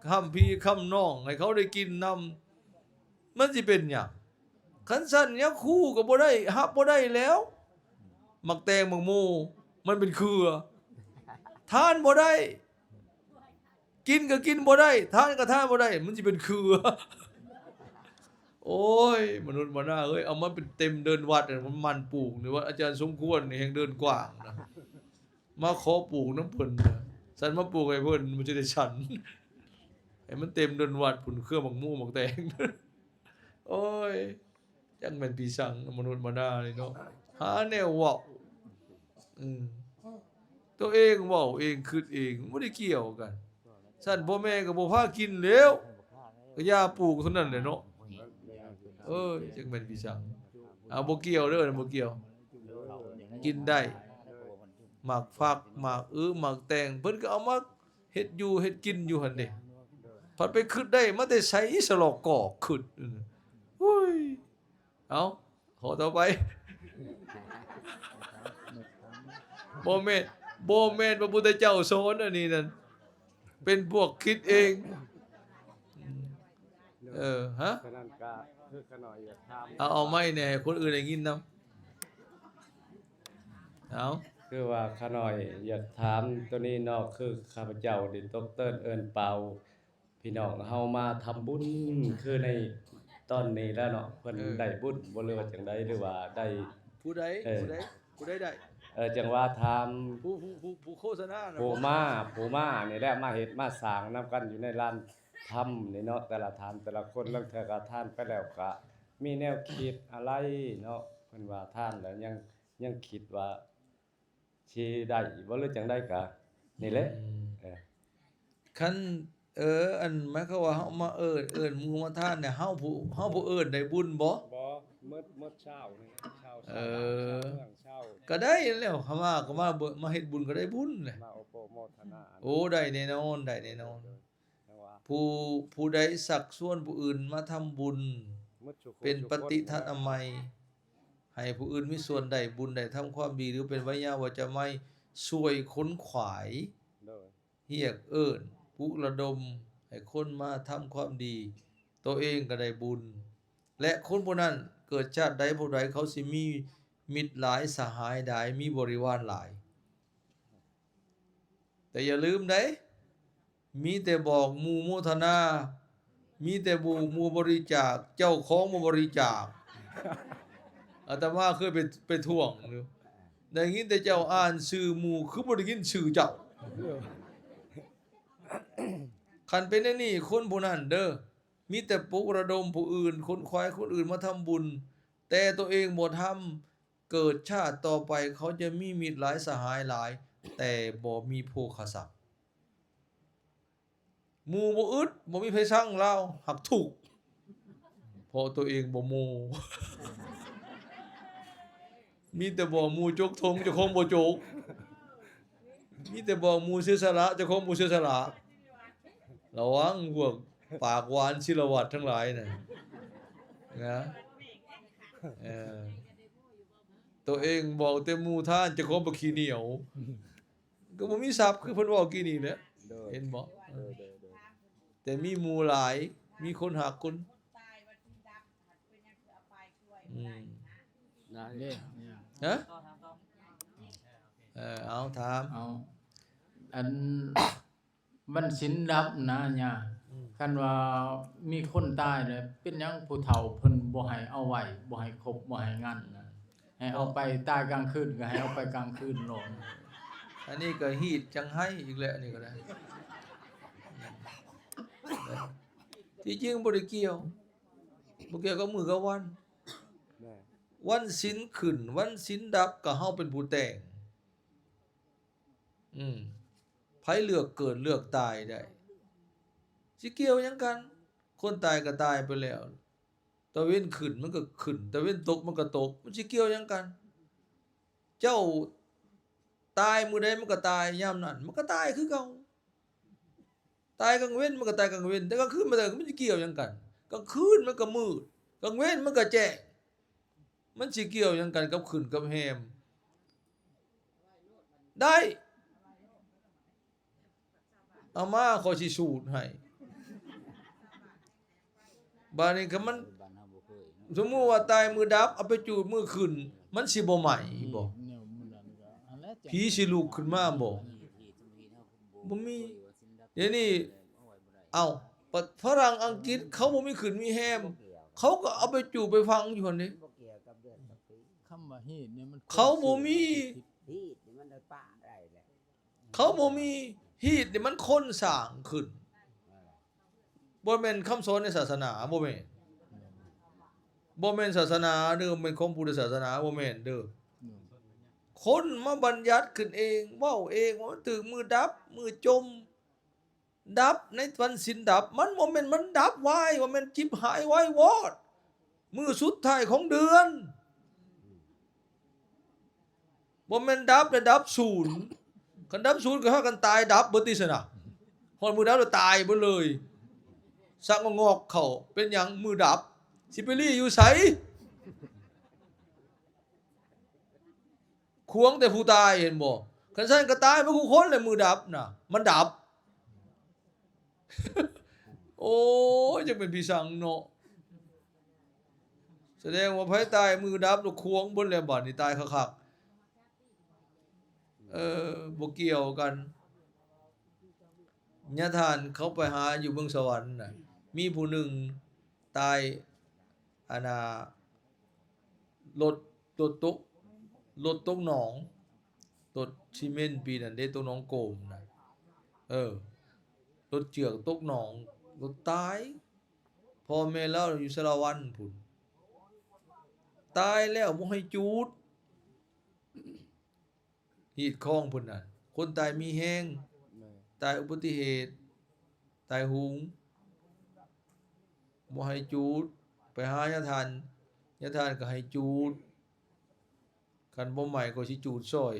คำพี่คำน้องให้เขาได้กินนำมันสิเป็นหยังคันซั่นเนี่ยคู่ก็บ่ได้ฮับบ่ได้แล้วหมักแตงหมักโมมันเป็นเครือทานบ่ได้กินก็กินบ่ได้ทานก็ทานบ่ได้มันสิเป็นเครือ โอ้ยมนุษย์มาหน้าเอ้ยเอามาเป็นเต็มเดินวัดเนี่ยมันปลูกนี่ว่าอาจารย์สมควรนี่แห่งเดินกว้างนะมาขอปลูกน้ำเพิ่นนะฉันมาปลูกให้เพิ่นมันจะได้ฉัน ให้มันเต็มเดินวัดผุนเครื่องหมักมู่หมักแตง โอ้ยจังแม่นปีสังมนุษย์มาหน้านี่เนาะหาแนวเว้าอืมตัวเองเว้าเองคิดเองบ่ได้เกี่ยวกันฉันพ่อแม่ก็บ่พากินแล้วก็อย่าปลูกเท่านั้นแหละเนาะ จังแม่นพี่สังเอาบ่เกี่ยวเด้อบ่เกี่ยว กินได้หมากฟักหมากหมากแตงเพิ่นก็เอามาเฮ็ดอยู่เฮ็ดกินอยู่หั่นเด้พัดไปคิดได้มาแต่ไสสลอกกอกคิดอุ้ยเอาขอต่อไป บ่แม่นพระพุทธเจ้าสอนอันนี้นั่นเป็นพวกคิดเองฮะ ฉะนั้นก็คือขน่อยอยากถาม เอาไม่แน่คนอื่นได้ยินนำเอา คือว่าขน่อยอยากถามตัวนี้เนาะคือข้าพเจ้าดิดรเอิ้นเปาพี่น้องเฮามาทำบุญคือในตอนนี้แล้วเนาะเพิ่นได้บุญบ่รู้ว่าจังไดหรือว่าได้ ผู้ใด เออ ผู้ใดได้ จังว่าถาม ผู้โฆษณาน่ะ ผู้มานี่แหละมาเฮ็ดมาสร้างนํกันอยู่ในร้านทำนี่เนาะแต่ละทานแต่ละคนลางเทื่อก็ทานไปแล้วก็มีแนวคิดอะไรเนาะเพิ่นว่าทานแล้วยังคิดว่าสิได้บ่หรือจังได๋ก็นี่แหละเออ คันอันหมายความว่าเฮามาเอิ้นหมู่มาทานเนี่ยเฮาผู้เอิ้นได้บุญบ่ บ่มืดเช้านี่เช้า เออ เมืองเช้า ก็ได้แล้วคำว่าก็มาเฮ็ดบุญก็ได้บุญแหละ มาโอโปโมทนา โอ้ได้แน่นอนได้แน่นอน จังว่า ผู้ใดสักส่วนผู้อื่นมาทำบุญ มืดสุข เป็นปฏิทัศน์อมัยให้ผู้อื่นมีส่วนได้บุญได้ทำความดีหรือเป็นวิญญาณว่าจะไม่ช่วยค้นขวาย เด้อ เรียกเอิ้นปลุกระดมให้คนมาทำความดี ตัวเองก็ได้บุญ และคนผู้นั้นเกิดชาติใดผู้ใดเขาสิมีมิตรหลายสหายหลายมีบริวารหลาย แต่อย่าลืมได้มีแต่บอกหมู่โมทนา มีแต่หมู่บริจาคเจ้าของบ่บริจาค อาตมาเคยไปท่วงอยู่ได้ยินแต่เจ้าอ่านชื่อหมู่คือบ่ได้ยินชื่อเจ้า คันเป็นอันนี้คนผู้นั้นเด้อมีแต่ปลุกระดมผู้อื่นคนควายคนอื่นมาทำบุญ แต่ตัวเองบ่ทำเกิดชาติต่อไปเขาจะมีมิตรหลายสหายหลาย แต่บ่มีโภคทรัพย์หมู่บ่อึดบ่มีไผสั่งเราหักถูกเพราะตัวเองบ่โม มีแต่บอกหมู่จกทงเจ้าของบ่จกมีแต่บอกหมู่เสียสละเจ้าของบ่เสียสละระวังพวกปากหวานศิลวัตรทั้งหลายน่ะนะตัวเองบอกแต่หมู่ท่านเจ้าของบ่ขี้เหนียวก็บ่มีทรัพย์คือเพิ่นเว้ากี้นี่แหละ เด้อ เห็นบ่ เด้อ แต่มีหมู่หลาย มีคนหักคนอืม นะ เด้ ฮะเอาถาม เอาอัน มันสินดับนะเนี่ยคันว่ามีคนตายเลยเป็นหยังผู้เฒ่าเพิ่นบ่ให้เอาไว้บ่ให้ครบบ่ให้งั้นนะให้เอาไปตายกลางคืนก็ให้เอาไปกลางคืนโลด อันนี้ก็ฮีดจังให้อีกแล้วอันนี้ก็ได้ ที่จริงบ่ได้เกี่ยวบ่เกี่ยวกับมื้อกับวัน แม่ วันศีลขึ้น วันศีลดับก็เฮาเป็นผู้แต่งไผเลือกเกิดเลือกตายได้สิเกี่ยวหยังกัน คนตายก็ตายไปแล้ว ตะเว้นขึ้นมันก็ขึ้นตะเว้นตกมันก็ตกมันสิเกี่ยวหยังกัน เจ้าตายมื้อใดมันก็ตายยามนั้นมันก็ตายคือเก่าตายกลางเว้นมันก็ตายกลางเว้นแต่กลางคืนมันสิเกี่ยวหยังกันกลางคืนมันก็มืดกลางเว้นมันก็แจ้งมันสิเกี่ยวหยังกันกับขึ้นกับแฮมได้เอามาขอสิสูตรให้บาดนี้ก็มัน บ้านเฮาบ่เคยเนาะ สมมุติว่าตายมือดับเอาไปจูดมือขึ้นมันสิบ่ใหม่บ่ เนี่ยมันนั่นก็อันแล้วจัง ผีสิลุกขึ้นมาบ่บ่มีเดี๋ยวนี้เอ้าฝรั่งอังกฤษเขาบ่มีขึ้นมีแฮมเขาก็เอาไปจูดไปฟังอยู่หั่นนี่ บ่เกี่ยวกับเดือนกับปี คำว่าฮีดเนี่ยมัน เขาบ่มี ที่นี่มันได้ป้าได้แหละ เขาบ่มีฮีตนี่มันคนสร้างขึ้นบ่แม่นคำสอนในศาสนาบ่แม่นบ่แม่นศาสนาเด้อแม่นของพุทธศาสนาบ่แม่นเด้อคนมาบัญญัติขึ้นเองเว้าเองว่ามันถึงมือดับมือจม ดับในวันสิ้นดับมันบ่แม่นมันดับไว้ว่าแม่นจิบหายไว้วอดมือสุดท้ายของเดือนบ่แม่นดับแล้วดับศูนย์คันดับศูนย์ก็หากันตายดับเบิดติซะนะฮอดมือดับแล้วตายเบิดเลยสักงอกเข้าเป็นหยังมือดับสิไปลี่อยู่ไสควงแต่ผู้ตายเห็นบ่คันซั่นก็ตายบ่คู่คนเลยมือดับน่ะมันดับ โอ้ยจะเป็นพี่สังเนาะแสดงว่าไผตายมือดับแล้วควงบนแล้วบัดนี่ตายคักๆบ่เกี่ยวกันญาทานเขาไปหาอยู่เมืองสวรรค์น่ะมีผู้หนึ่งตายอาณารถตกหนองรถซีเมนต์ปีนั้นได้ตกหนองโกมน่ะรถเจือกตกหนองรถตายพ่อแม่เราอยู่สารวันพุ่นตายแล้วบ่ให้จูดหีดคองพุ่นน่ะคนตายมีแฮงตายอุบัติเหตุตายหุงบ่ให้จูดไปหายาทานก็ให้จูดคันบ่ใหม่ก็สิจูดซอย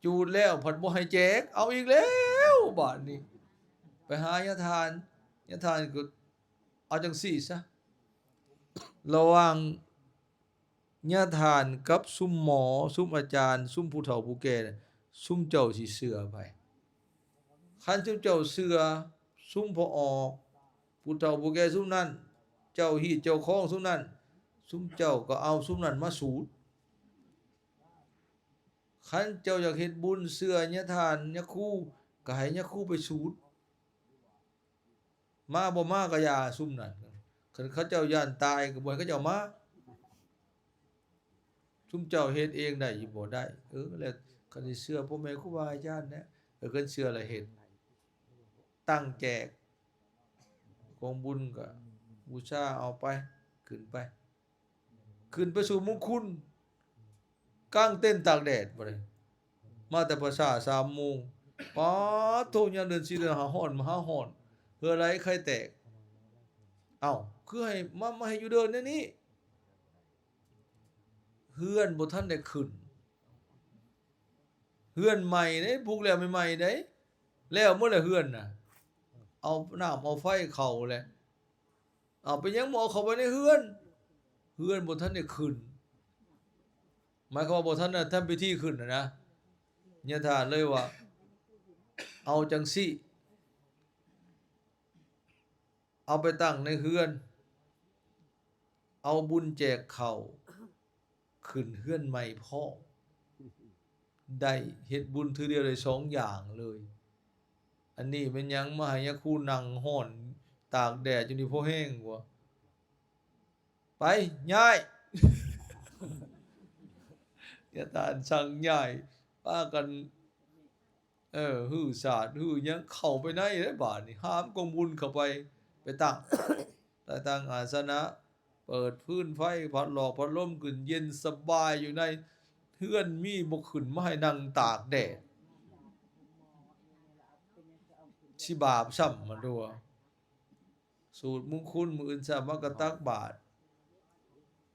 จูดแล้วผัดบ่ให้แจกเอาอีกแล้วบาดนี้ไปหายาทานก็เอาจังซี่ซะระหว่างญาทานกับซุมหมอซุมอาจารย์ซุมผู้เฒ่าผู้แก่น่ะซุมเจ้าสิเชื่อไปคันซุมเจ้าเชื่อซุมพอออกผู้เฒ่าผู้แก่ซุมนั้นเจ้าฮีดเจ้าของซุมนั้นซุมเจ้าก็เอาซุมนั้นมาสูดคันเจ้าอยากเฮ็ดบุญเชื่อญาทานญาคูก็ให้ญาคูไปสูดมาบ่มาก็อย่าซุมนั้นคันเขาเจ้าย่านตายก็บ่ให้เขาเจ้ามาซุมเจ้าเฮ็ดเองได้อยู่บ่ได้แล้วคันสิเชื่อพ่อแม่ครูบาอาจารย์นะคันเชื่อแล้วเฮ็ดตั้งแจกของบุญก็บูชาเอาไปขึ้นไปสู่มงคุณกางเต้นตากแดดบ่ได้มาแต่ภาษา3 โมงป๊าดโทยามเดือน4เดือนหาฮ้อนมาหาฮ้อนเพื่ออะไรใครแตกเอ้าคือให้มาให้อยู่เดินในนี้เฮือนบ่ทันได้ขึ้นเฮือนใหม่เด้ปลูกแล้วใหม่ๆเด้แล้วเมื่อละเฮือนน่ะเอาน้ำเอาไฟเข้าแหละเอาไปยังบ่เอาเข้าไปในเฮือนบ่ทันได้ขึ้นหมายความว่าบ่ทันน่ะทำพิธีขึ้นน่ะนะญาติเลยว่าเอาจังซี่เอาไปตั้งในเฮือนเอาบุญแจกข้าวขึ้นเฮือนใหม่พ่อได้เฮ็ดบุญทีเดียวได้2อย่างเลยอันนี้เป็นหยังมาให้ยะคูนั่งฮ้อนตากแดดจนนี่พอแห้งบ่ไปย้าย อย่าตานสั่งย้ายพากันฮือสาดฮือหยังเข้าไปในเด้บาดนี้ห้ามกองบุญเข้าไปตั้ง ตั้งอาสนะเปิดพื้นไฟพัดหลอกพัดลมขึ้นเย็นสบายอยู่ในเฮือนมีบ่ขึ้นมาให้นั่งตากแดดสิบาปซ้ำมาดัว สูตรมงคลมื้ออื่นเช้ามากระตักบาตร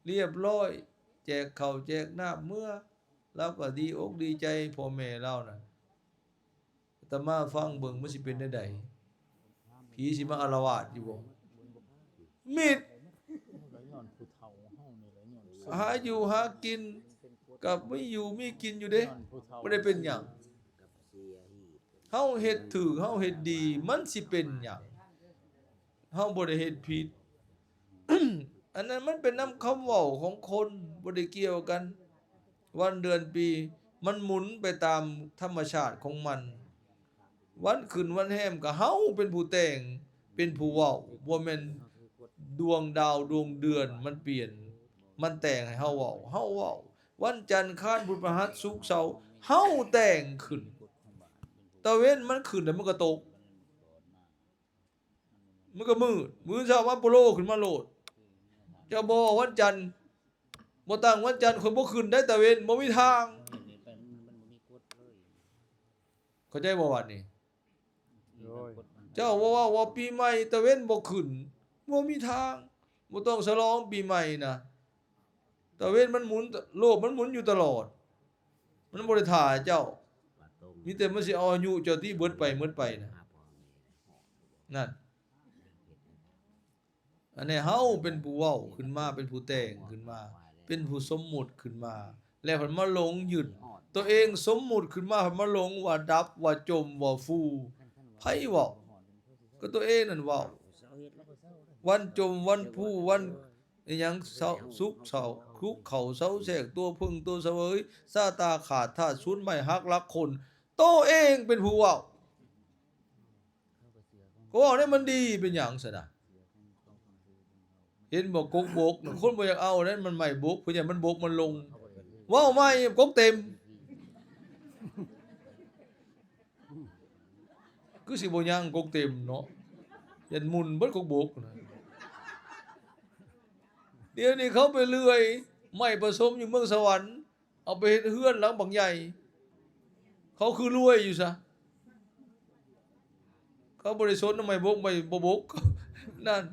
เรียบร้อย แจกข้าวแจกน้ำเมื่อเราก็ดีอกดีใจพ่อแม่เราน่ะอาตมาฟังเบิ่งมันสิเป็นจังไดผีสิมาอาละวาดอยู่บ่มิด ก็ย้อนผู้เฒ่าเฮานี่แหละย้อน หาอยู่หากินกับไม่อยู่มีกินอยู่เด้ ย้อนผู้เฒ่า บ่ได้เป็นหยัง กับเสียหีด เฮาเฮ็ดถูกเฮาเฮ็ดดีมันสิเป็นหยังเฮาบ่ได้เฮ็ดผิด อันนั้นมันเป็นน้ำคำเว้าของคนบ่ได้เกี่ยวกัน วันเดือนปีมันหมุนไปตามธรรมชาติของมัน วันขึ้นวันแฮมก็เฮาเป็นผู้แต่งเป็นผู้เว้าบ่แม่นดวงดาวดวงเดือนมันเปลี่ยน มันแต่งให้เฮาเว้าเฮาเว้าวันจันทร์ค้านพุธพฤหัสศุกร์เสาร์เฮาแต่งขึ้นตะเว้นมันขึ้นแล้วมันก็ตก มันก็มืดมื้อเช้ามาโปโลขึ้นมาโลดเจ้าบ่วันจันทร์บ่ตั้งวันจันทร์คนบ่ขึ้นได้ตะเว้นบ่มีทาง มันบ่มีกฎเลย เข้าใจบ่ว่านี่ โอ้ย เจ้าว่าปีใหม่ตะเว้นบ่ขึ้นบ่มีทางบ่ต้องฉลองปีใหม่นะตะเว้นมันหมุนโลกมันหมุนอยู่ตลอด มันบ่ได้ท่าเจ้า ว่าตรง มีแต่มันสิเอาอายุเจ้าที่เบิดไปนะ หาพ่อแม่ นั่นอันนี้เฮาเป็นผู้เว้าขึ้นมาเป็นผู้แต่งขึ้นมา เป็นผู้สมมุติขึ้นมา แล้วเพิ่นมาหลงยึดตัวเองสมมุติขึ้นมาเพิ่นมาหลงว่าดับว่าจมว่าฟูไผเว้าก็ตัวเองนั่นเว้า เศร้าเฮ็ดแล้วก็เศร้าได้ วันจมวันผู้วันอิหยังเสาสุกเสาคุกเขาเสาแสกตัวพึ่งตัวเสวยซาตาขาดธาตุสูญไม่ฮักรักคนตัวเองเป็นผู้เว้า เขาก็เสียของ ก็เว้าได้มันดีเป็นหยังซะนะ เสียของของของคือของเขา เห็นบอกกกบกน่ะคนบ่อยากเอานั้นมันไม่บกเพราะฉะนั้นมันบกมันลง เขาก็เฮ็ด เว้าไม่กกเต็มคือสิบ่ยังกกเต็มเนาะยันหมุนเบิดกกบกนะเดี๋ยวนี้เขาไปเลื่อยไม้ผสมอยู่เมืองสวรรค์เอาไปเฮ็ดเฮือนหลังบักใหญ่เขาคือรวยอยู่ซะเขาบ่ได้สนทำไมบกไม่บ่บก นั่น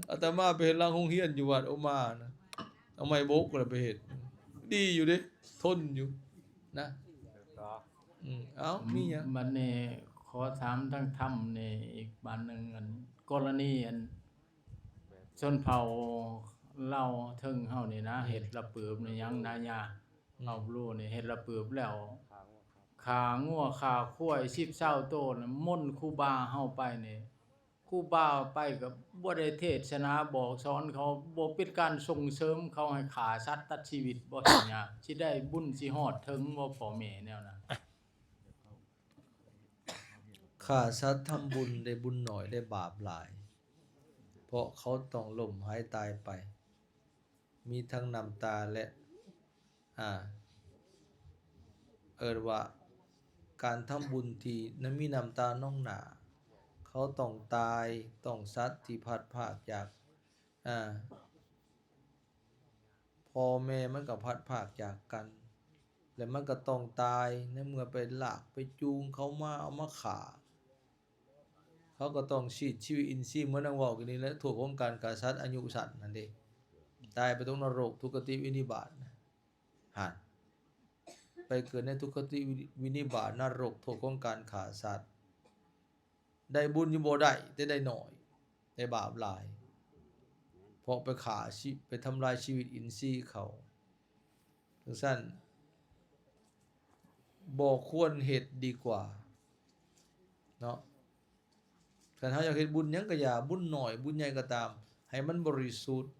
อาตมาไปเฮ็ดหลังโรงเรียนอยู่วัดโอมานะเอาไม้บกก็ไปเฮ็ดดีอยู่เด้ทนอยู่นะเอ้ามีหยัง บัดนี้ขอถามทั้งธรรมนี่อีกบานหนึงอันกรณีอันชนเผ่าเล่าถึงเฮานี่นะเฮ็ดระเบิบนี่ยังนายาเฮารู้นี่เฮ็ดระเบิบแล้วขางัวขาควาย10 20โตน่ะมนต์ครูบาเฮาไปนี่ครูบาไปก็บ่ได้เทศนาบอกสอนเขาบ่เป็นการส่งเสริมเขาให้ฆ่าสัตว์ตัดชีวิตบ่สิหยังสิได้บุญสิฮอดถึงบ่พ่อแม่แนวนั้น ฆ่าสัตว์ทำบุญได้บุญหน่อยได้บาปหลาย เพราะเขาต้องล่มหายตายไป มีทั้งน้ำตาและว่าการทำบุญที่นั้นมีน้ำตาน้องหนาเขาต้องตายต้องสัตว์ที่พัดภาคจากพ่อแม่มันก็พัดภาคจากกัน แล้วมันก็ต้องตายในเมื่อไปลากไปจูงเขามาเอามาขาเขาก็ต้องชีดชีวิตอินทรีย์เหมือนนางเว้ากันนี่แหละถูกของการฆ่าสัตว์อายุสั้นนั่นเองตายไปตรงนรกทุกขติวินิบาตหั่นไปเกิดในทุกขติวินิบาตนรกโทษของการฆ่าสัตว์ได้บุญอยู่บ่ได้แต่ได้น้อยได้บาปหลายเพราะไปฆ่าไปทำลายชีวิตอินทรีย์เขาจังซั่นบ่ควรเฮ็ดดีกว่าเนาะคันเฮาอยากเฮ็ดบุญหยังก็อย่าบุญน้อยบุญใหญ่ก็ตามให้มันบริสุทธิ์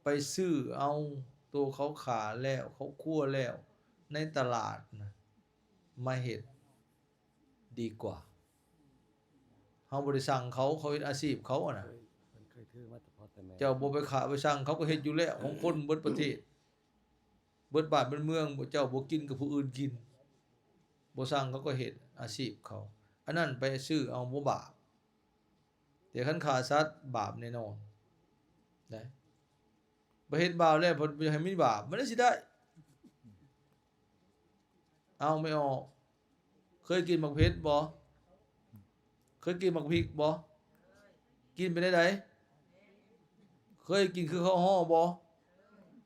ไปซื้อเอาตัวเขาขาแล้วเขาคั่วแล้วในตลาดนะมาเฮ็ดดีกว่าเฮาบ่ได้สั่งเขาเฮ็ดอาชีพเขาอะน่ะ มันเคยถือมาแต่พ่อแต่แม่ เจ้าบ่ไปขาไปสั่งเขาก็เฮ็ดอยู่แล้วของคนเบิดประเทศเบิดบ้านเบิดเมืองบ่เจ้าบ่กินกับผู้อื่นกินบ่สั่งเขาก็เฮ็ดอาชีพเขาอันนั้นไปซื้อเอาบ่บาปแต่คันฆ่าสัตว์บาปแน่นอนได้บ่เฮ็ดบาปแล้วเพิ่นบ่ให้มีบาปมันได้สิได้เอาไม่ออกเคยกินหมักเผ็ดบ่เคยกินหมักพริกบ่ กินเป็นได้ไดเคยกินคือข้าวห่อบ่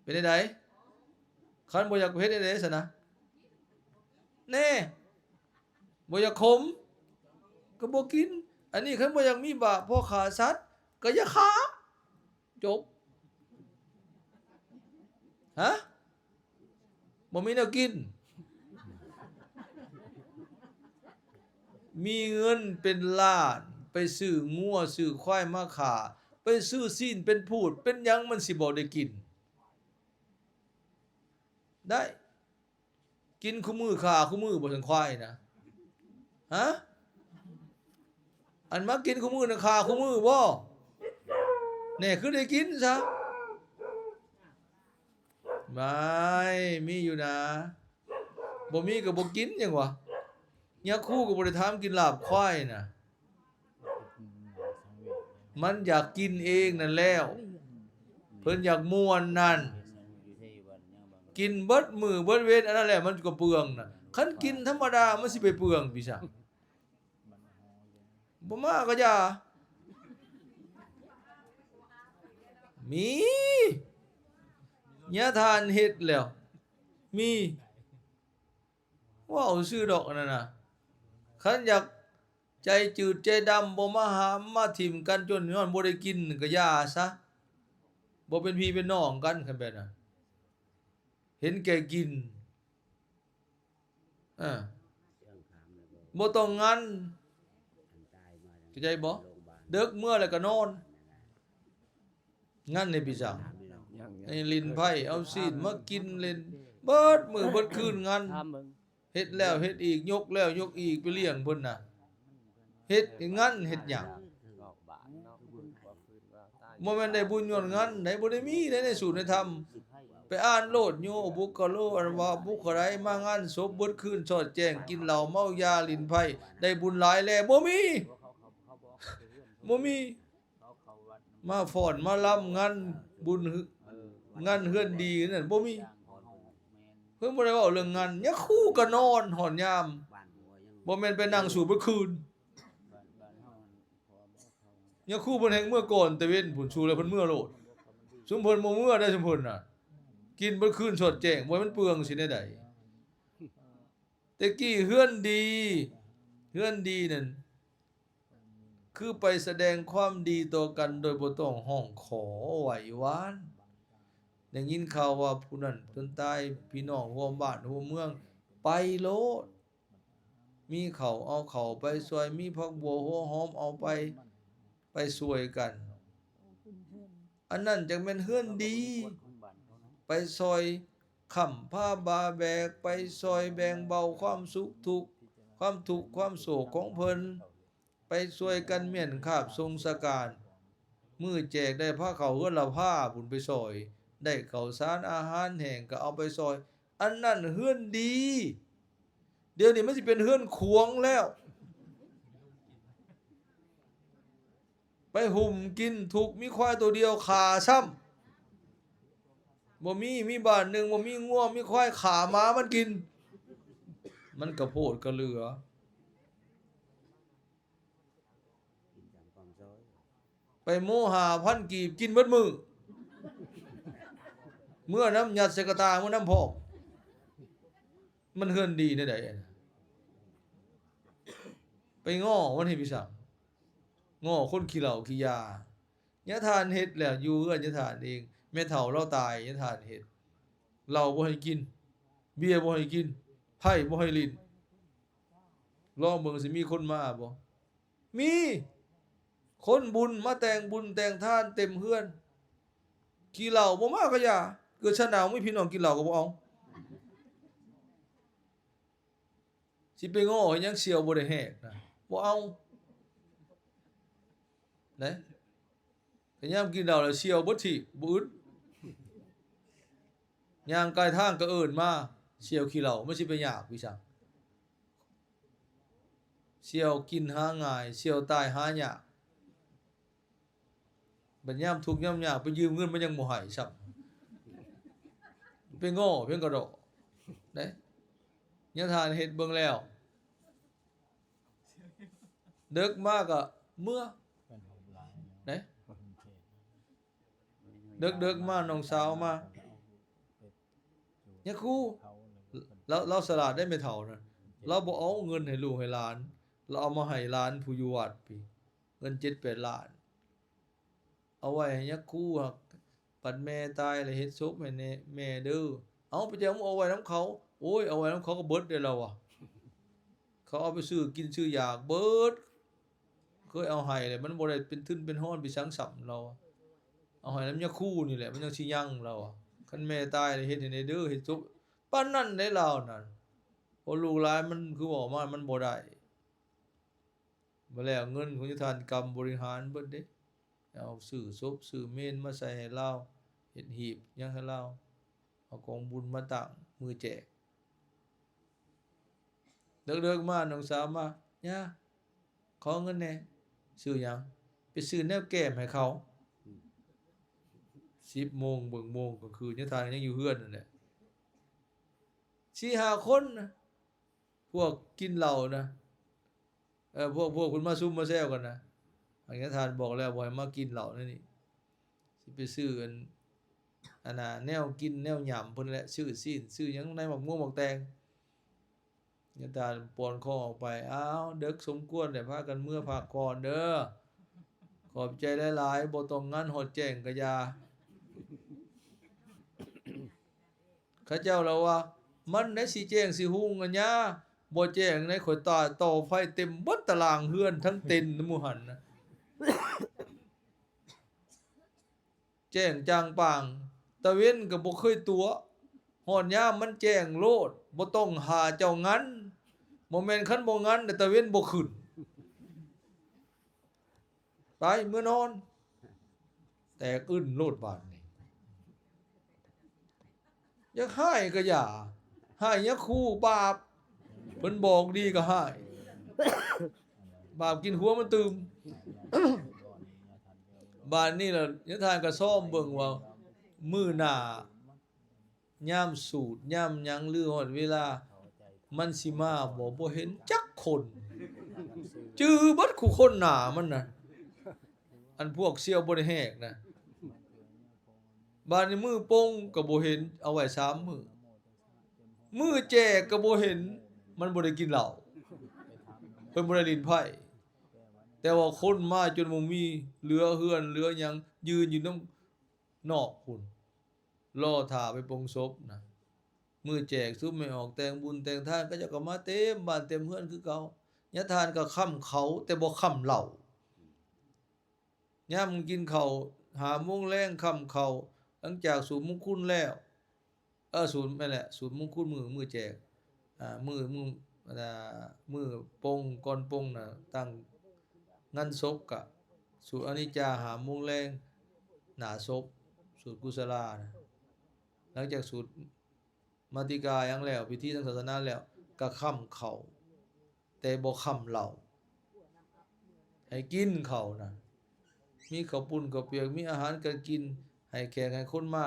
เป็นได้ไดคันบ่อยากเฮ็ดได้ไดซะนะแน่บ่อยากขมก็บ่กินอันนี้คันบ่อยากมีบาปพอขาสัตว์ก็อย่าขาจบฮะบ่มีแนวกินมีเงินเป็นล้านไปซื้องัวซื้อควายมาขาไปซื้อซีนเป็นพูดเป็นหยังมันสิบ่ได้กินได้กินคู่มือขาคู่มือบ่ถึงควายนะฮะอันมากินคู่มือนะขาคู่มือบ่แน่คือได้กินซะไม่มีอยู่นะบ่มีก็บ่กินหยังวะยาคู่ก็บ่ได้ถามกินลาบควายน่ะมันอยากกินเองนั่นแล้วเพิ่นอยากม่วนนั่นกินเบิดมื้อเบิดเวทอันนั้นแหละมันก็เปลืองน่ะคันกินธรรมดามันสิไปเปลืองพี่ซะบ่มาก็อย่ามีญาทานเฮ็ดแล้วมีว้าวชื่อดอกนั่นน่ะคันอยากใจจืดใจดำบ่มาหามมาถิ่มกันจนย้อนบ่ได้กินก็อย่าซะบ่เป็นพี่เป็นน้องกันคันแบบนั้นเห็นแก่กินบ่ต้องงั้นเข้าใจบ่เดึกเมื่อแล้วก็นอนงั้นในพี่สาวไอ้ลินไผ่เอาซีดมากินเล่นเบิดมื้อเบิดคืนงั้นเฮ็ดแล้วเฮ็ดอีกยกแล้วยกอีกไปเลี้ยงเพิ่นน่ะเฮ็ดงั้นเฮ็ดหยังบ่แม่นได้บุญย้อนงั้นได้บ่ได้มีในสูตรในธรรมไปอ่านโลดโยบุคโลอันว่าบุคใดมางานศพเบิดคืนสอดแจ้งกินเหล้าเมายาลินไผ่ได้บุญหลายแล้วบ่มีมาฟ้อนมาลํงานบุญงานเฮือนดีนั่นบ่มีเพิ่นบ่ได้เว้าเรื่องงานยะคู่ก็นอนหอนยามบ่แม่นไปนั่งสูบเบิดคืนยะคู่เพิ่นแฮงเมื่อก่อนแต่เว้นพุ่นชูแล้วเพิ่นเมื่อโลดซุมเพิ่นบ่เมื่อได้ซุมเพิ่นน่ะกินเบิดคืนสดแจ้งบ่มันเปลืองสิได้ใดแต่กี้เฮือนดีนั่นคือไปแสดงความดีต่อกันโดยบ่ต้องห้องขอไหว้หวานได้ยินข่าวว่าผู้นั้นเพิ่นตายพี่น้องร่วมบ้านร่วมเมืองไปโลดมีข้าวเอาข้าวไปซอยมีผักบัวหัวหอมเอาไปช่วยกันอันนั้นจังแม่นเฮือนดีไปซอยค้ำผ้าบาแบกไปซอยแบ่งเบาความสุขทุกข์ความโศกของเพิ่นไปช่วยกันเมียนคาบทรงสการมื้อแจกได้ผ้าเขาวเฮือนละผ้าบุญไปซอยได้ข้าวสารอาหารแห้งก็เอาไปซอยอันนั้นเฮือนดีเดี๋ยวนี้มันสิเป็นเฮือนขวงแล้วไปหุ่มกินถูกมีควายตัวเดียวขาซ้ำบ่มีบ้านหนึ่งบ่มีงัวมีควายขาม้ามันกินมันกระโพดกระเหลือไปโมหาพันกีบกินเบิดมือเมื่อน้ำยัดใส่กระตาเมื่อน้ำพอกมันเฮือนดีได้ใดไปง้อวันเฮ็ดพิสังง้อคนขี้เหล้าขี้ยายะทานเฮ็ดแล้วอยู่เฮือนยะทานเองแม่เฒ่าเราตายยะทานเฮ็ดเหล้าบ่ให้กินเบียร์บ่ให้กินไพ่บ่ให้ลิ้นลองเบิ่งสิมีคนมาบ่มีคนบุญมาแต่งบุญแต่งทานเต็มเฮือนขี้เหล้าบ่มาก็อย่าเกิดชะหนาวมีพี่น้องกินเหล้าก็บ่เอาสิไปง้อให้ยังเสียวบ่ได้แหกนะบ่เอานะแต่ยามกินเหล้าแล้วเสียวบ่ถิบ่อึดย่างกายทางก็เอิ้นมาเสียวขี้เหล้ามันสิไปยากวิซังเสียวกินหาง่ายเสียวตายหายากบัดยามทุกข์ยามยากไปยืมเงินมันยังบ่ให้ซ้ำไปง้อเพิ่นก็ดอกเด้ยะทานเฮ็ดเบิ่งแล้วเดึกมากก็เมื่อได เด็กๆมาน้องสาวมาเนี่ยครูเราสลาดได้ไม่เท่านะเราบ่เอาเงินให้ลูกให้หลานเราเอามาให้หลานผู้อยู่วัดพี่เงิน7-8 ล้านเอาไว้ให้ยักครูหักปัดแม่ตายแล้วเฮ็ดศพให้แม่เด้อเอาไปจังเอาไว้นำเขาโอ้ยเอาไว้นำเขาก็เบิดได้แล้วอะเขาเอาไปซื้อกินซื้ออยากเบิดเคยเอาให้เลยมันบ่ได้เป็นทุนเป็นฮ้อนไปสังสรรค์เราเอาให้นำยักครูนี่แหละมันยังสิยังเราอะคันแม่ตายแล้วเฮ็ดให้ได้เด้อเฮ็ดศพปานนั้นได้เรานั่นพอลูกหลานมันคือบอกมามันบ่ได้บ่แล้วเงินของทานกรรมบริหารเบิดเด้เอาซื้อศพซื้อเมนมาใส่ให้เราเฮ็ดหีบยังให้เราเอากองบุญมาตั้งมือแจกเลิกๆมาน้องสาวมาย่าขอเงินแหน่ซื้อหยังไปซื้อแนวแก้มให้เขา10 โมงเบิ่งโมงกลางคืนยังทานยังอยู่เฮือนนั่นแหละ4-5 คนนะพวกกินเหล้านะพวกคุณมาซุ่มมาแซวกันนะอันนี้ทานบอกแล้วบ่ให้มากินเหล้านั่นนี่สิไปซื้ออันน่ะแนวกินแนวหย่ำเพิ่นแหละซื้อซีนซื้อหยังในหมกม่วงหมกแตงยะตาปอนคอออกไปอ้าวเด็กสมควรได้พากันเมื่อพักก่อนเด้อขอบใจหลายๆบ่ต้องงานฮอดแจ้งกะยาเขาเจ้าเราว่ามันได้สิแจ้งสิฮู้กันยาบ่แจ้งในข่อยตาต่อไฟเต็มเบิดตารางเฮือนทั้งเต็นท์หมู่หั่นนะแจ้งจางปางตะเว้นก็บ่เคยตัวฮอดยามมันแจ้งโลดบ่ต้องหาเจ้างั้นบ่แม่นคันบ่งั้นตะเว้นบ่ขึ้นไปมื้อนอนแตกอึ้นโลดบาดนี้อยากให้ก็อย่าให้ยะครูบาปเพิ่นบอกดีก็ให้บาปกินหัวมันตื่มบ้านนี้ล่ะยะทานก็ซ่อมเบิ่งว่ามื้อหน้ายามสูตรยามหยังหรือฮอดเวลามันสิมาบ่เห็นจักคนจื้อเบิดคู่คนหน้ามันน่ะอันพวกเสี่ยวบ่ได้แหกนะบ้านนี้มือโป่งก็บ่เห็นเอาไว้3 มือแจกก็บ่เห็นมันบ่ได้กินเหล้าเพิ่นบ่ได้ลิ้นไผ่แต่ว่าคนมาจนบ่มีเหลือเฮือนเหลือหยังยืนอยู่นำนอกพุ่นรอท่าไปปลงศพนะมือแจกซุมไม่ออกแต่งบุญแต่งทานก็เจ้าก็มาเต็มบ้านเต็มเฮือนคือเก่ายะทานก็ค้ำเขาแต่บ่ค้ำเหล้ายามกินข้าว5 โมงแลงค้ำเขาหลังจากสูบมงคลแล้วสูตรนั่นแหละสูตรมงคลมือแจกมือมือปงก่อนปงน่ะตั้งงานศพกะสูตรอนิจจาหาโมงแรงหน้าศพสูตรกุศลานะหลังจากสูตรมาติกายังแล้วพิธีทางศาสนาแล้วก็ค้ำเขาแต่บ่ค้ำเหล้าให้กินเขานะมีข้าวปุ้นข้าวเปียกมีอาหารการกินให้แขกให้คนมา